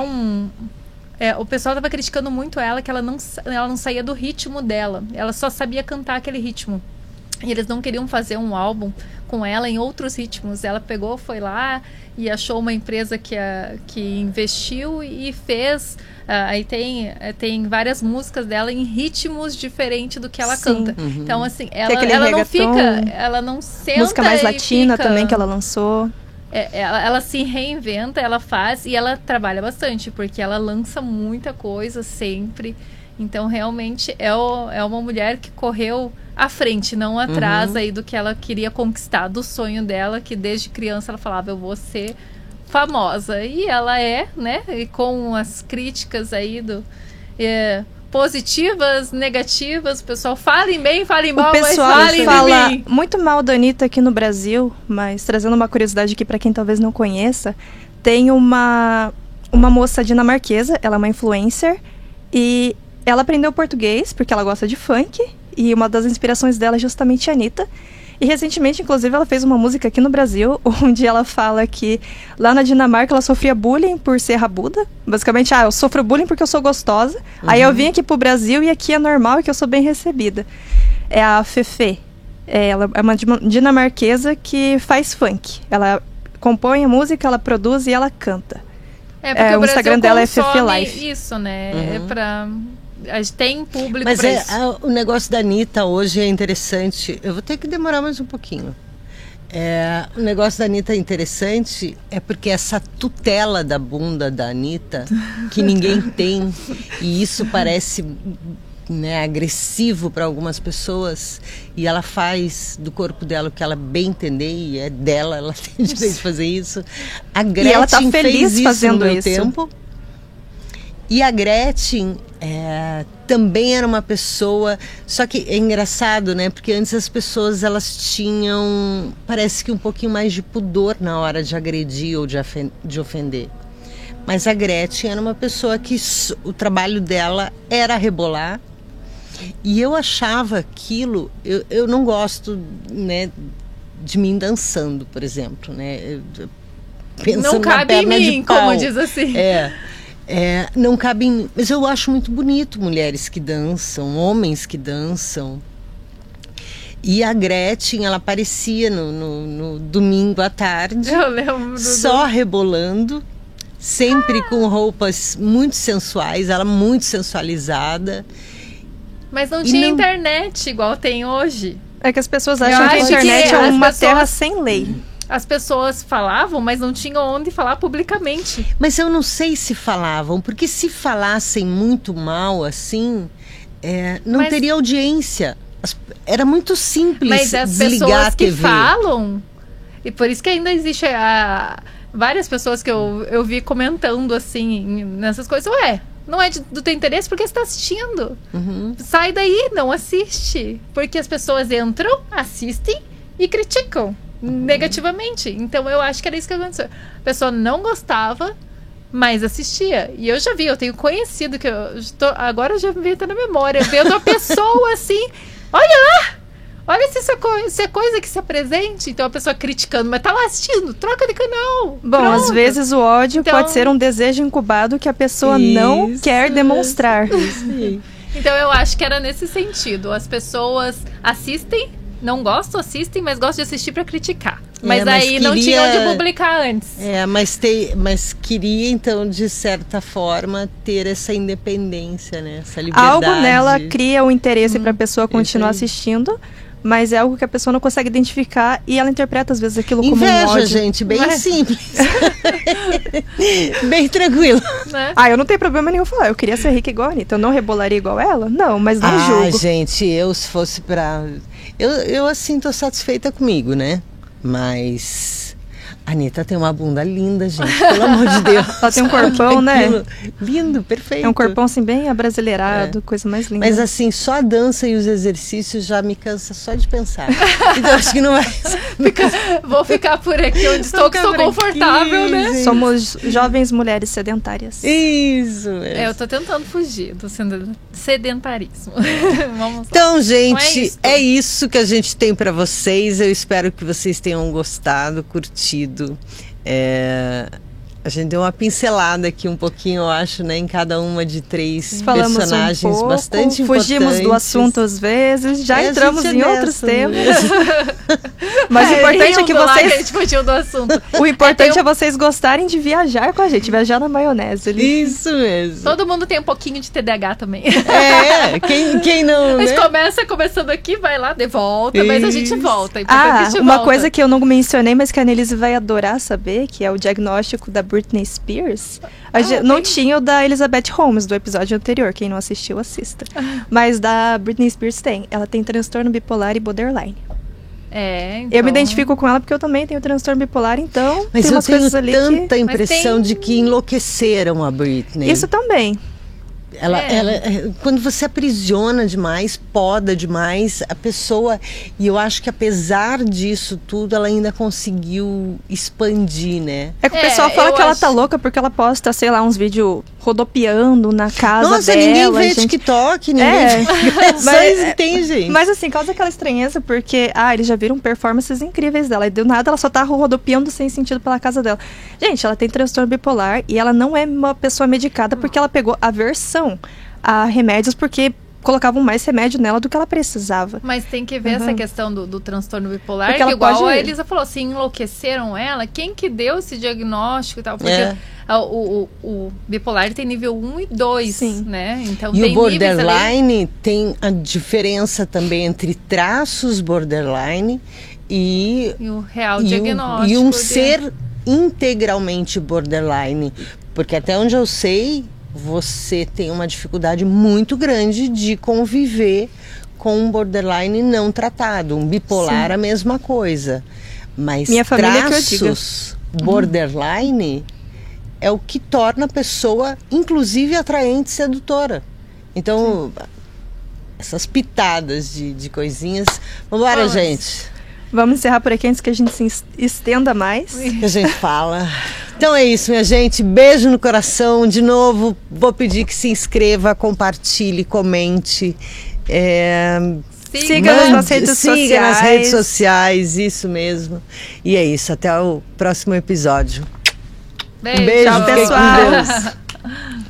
B: o pessoal estava criticando muito ela, que ela não saía do ritmo dela. Ela só sabia cantar aquele ritmo. E eles não queriam fazer um álbum com ela em outros ritmos. Ela pegou, foi lá e achou uma empresa que investiu e fez... aí tem várias músicas dela em ritmos diferentes do que ela canta. Então, assim, ela não fica... Ela não senta.
C: Música mais latina também que ela lançou.
B: Ela se reinventa, ela faz e ela trabalha bastante, porque ela lança muita coisa sempre. Então, realmente, é uma mulher que correu à frente, não atrás aí do que ela queria conquistar, do sonho dela, que desde criança ela falava, eu vou ser famosa. E ela né? E com as críticas aí positivas, negativas, o pessoal falem bem, falem mal, mas falem
C: fala
B: bem.
C: Muito mal da Anitta aqui no Brasil, mas trazendo uma curiosidade aqui para quem talvez não conheça, tem uma moça dinamarquesa, ela é uma influencer, e ela aprendeu português porque ela gosta de funk, e uma das inspirações dela é justamente a Anitta. E recentemente, inclusive, ela fez uma música aqui no Brasil, onde ela fala que lá na Dinamarca ela sofria bullying por ser rabuda. Basicamente, eu sofro bullying porque eu sou gostosa. Aí eu vim aqui pro Brasil e aqui é normal e que eu sou bem recebida. É a Fefe. Ela é uma dinamarquesa que faz funk. Ela compõe a música, ela produz e ela canta.
B: Porque
C: o Instagram dela é Fefe Life.
B: Isso, né? É pra... Tem público.
A: Mas
B: pra isso.
A: O negócio da Anitta hoje é interessante. Eu vou ter que demorar mais um pouquinho. O negócio da Anitta é interessante, é porque essa tutela da bunda da Anitta, que ninguém tem, e isso parece, né, agressivo para algumas pessoas, e ela faz do corpo dela o que ela bem entender, e é dela, ela tem direito de fazer isso. A Gretchen
C: e ela tá feliz
A: fez isso
C: fazendo
A: no meu
C: isso.
A: tempo. E a Gretchen também era uma pessoa, só que é engraçado, né? Porque antes as pessoas, elas tinham, parece que um pouquinho mais de pudor na hora de agredir ou de ofender. Mas a Gretchen era uma pessoa que o trabalho dela era rebolar. E eu achava aquilo, eu não gosto, né, de mim dançando, por exemplo, né? Pensando
B: não cabe em mim, como diz assim.
A: Não cabe em mim. Mas eu acho muito bonito mulheres que dançam, homens que dançam. E a Gretchen, ela aparecia no domingo à tarde.
B: Eu lembro.
A: Só rebolando, sempre com roupas muito sensuais, ela muito sensualizada.
B: Mas não tinha internet igual tem hoje.
C: É que as pessoas acham que a internet é uma terra sem lei.
B: As pessoas falavam, mas não tinham onde falar publicamente.
A: Mas eu não sei se falavam, porque se falassem muito mal assim, não teria audiência. Era muito simples
B: mas as
A: desligar a TV.
B: Que falam, e por isso que ainda existe várias pessoas que eu vi comentando assim, nessas coisas. Não é do teu interesse porque você está assistindo.
A: Uhum.
B: Sai daí, não assiste. Porque as pessoas entram, assistem e criticam. Negativamente. Então eu acho que era isso que aconteceu. A pessoa não gostava, mas assistia. E eu já vi, eu tenho conhecido que agora eu já me veio na memória, vendo a pessoa assim, olha lá, olha se isso é coisa que se apresente. Então a pessoa criticando, mas tá lá assistindo, troca de canal.
C: Bom,
B: pronto.
C: Às vezes o ódio pode ser um desejo incubado que a pessoa não quer demonstrar.
B: Então eu acho que era nesse sentido. As pessoas assistem, não gostam, assistem, mas gostam de assistir para criticar. Mas aí não tinha onde publicar antes.
A: Mas queria, então, de certa forma, ter essa independência, né? Essa liberdade.
C: Algo nela cria o interesse para a pessoa continuar assistindo, mas é algo que a pessoa não consegue identificar e ela interpreta, às vezes, aquilo como um ódio.
A: Gente, bem simples. Bem tranquilo.
B: Né?
C: Eu não tenho problema nenhum falar. Eu queria ser rica igual a Anitta. Eu não rebolaria igual ela? Não, mas não julgo.
A: Gente, se fosse pra... Eu assim, tô satisfeita comigo, né? Mas a Anitta tem uma bunda linda, gente. Pelo amor de Deus.
C: Ela tem um corpão, né?
A: Lindo, perfeito.
C: É um corpão, assim, bem abrasileirado, coisa mais linda.
A: Mas, assim, só a dança e os exercícios já me cansa só de pensar. Então, acho que não vai...
B: Vou ficar por aqui onde estou, que estou confortável, né?
C: Gente. Somos jovens mulheres sedentárias.
A: Isso.
B: Eu tô tentando fugir do sedentarismo. Vamos
A: então, gente, é isso que a gente tem para vocês. Eu espero que vocês tenham gostado, curtido. A gente deu uma pincelada aqui um pouquinho, eu acho, né, em cada uma de 3
C: Falamos
A: personagens
C: um pouco,
A: bastante
C: fugimos
A: importantes.
C: do assunto às vezes, já entramos em outros temas.
B: Mas
C: o importante é que vocês...
B: que a gente fugiu do assunto.
C: O importante é vocês gostarem de viajar com a gente, viajar na maionese.
A: Isso mesmo.
B: Todo mundo tem um pouquinho de TDAH também.
A: Quem não,
B: Mas
A: né?
B: começando aqui, vai lá, de volta, mas a gente volta.
C: Uma coisa que eu não mencionei, mas que a Annelise vai adorar saber, que é o diagnóstico da Britney Spears. Não tinha o da Elizabeth Holmes, do episódio anterior. Quem não assistiu, assista. Mas da Britney Spears tem. Ela tem transtorno bipolar e borderline.
B: Então...
C: Eu me identifico com ela porque eu também tenho transtorno bipolar, então
A: mas
C: tem umas coisas ali
A: tanta impressão de que enlouqueceram a Britney.
C: Isso também.
A: Ela, quando você aprisiona demais, poda demais a pessoa, e eu acho que apesar disso tudo, ela ainda conseguiu expandir, né?
C: É que o pessoal fala que ela tá louca porque ela posta, sei lá, uns vídeos rodopiando na casa dela.
A: Nossa, ninguém vê TikTok, ninguém
C: mas
A: tem, gente.
C: Mas assim, causa aquela estranheza porque, eles já viram performances incríveis dela, e do nada ela só tá rodopiando sem sentido pela casa dela. Gente, ela tem transtorno bipolar e ela não é uma pessoa medicada porque ela pegou aversão a remédios porque colocavam mais remédio nela do que ela precisava.
B: Mas tem que ver essa questão do transtorno bipolar,
C: porque
B: que igual a Elisa falou, se enlouqueceram ela, quem que deu esse diagnóstico e tal? Porque o bipolar tem nível 1 e 2,
C: Sim.
B: né? Então,
A: e
B: tem
A: o borderline tem a diferença também entre traços borderline
B: E o real diagnóstico.
A: E um ser integralmente borderline. Porque até onde eu sei, você tem uma dificuldade muito grande de conviver com um borderline não tratado. Um bipolar, sim, a mesma coisa. Mas
C: minha família
A: traços borderline é o que torna a pessoa, inclusive, atraente e sedutora. Então, essas pitadas de coisinhas. Vambora, gente.
C: Vamos encerrar por aqui antes que a gente se estenda mais.
A: Que a gente fala. Então é isso, minha gente. Beijo no coração. De novo, vou pedir que se inscreva, compartilhe, comente.
C: Siga nas redes sociais.
A: Siga nas redes sociais, isso mesmo. E é isso, até o próximo episódio.
B: Beijo.
A: Beijo,
C: tchau, pessoal.
A: com Deus.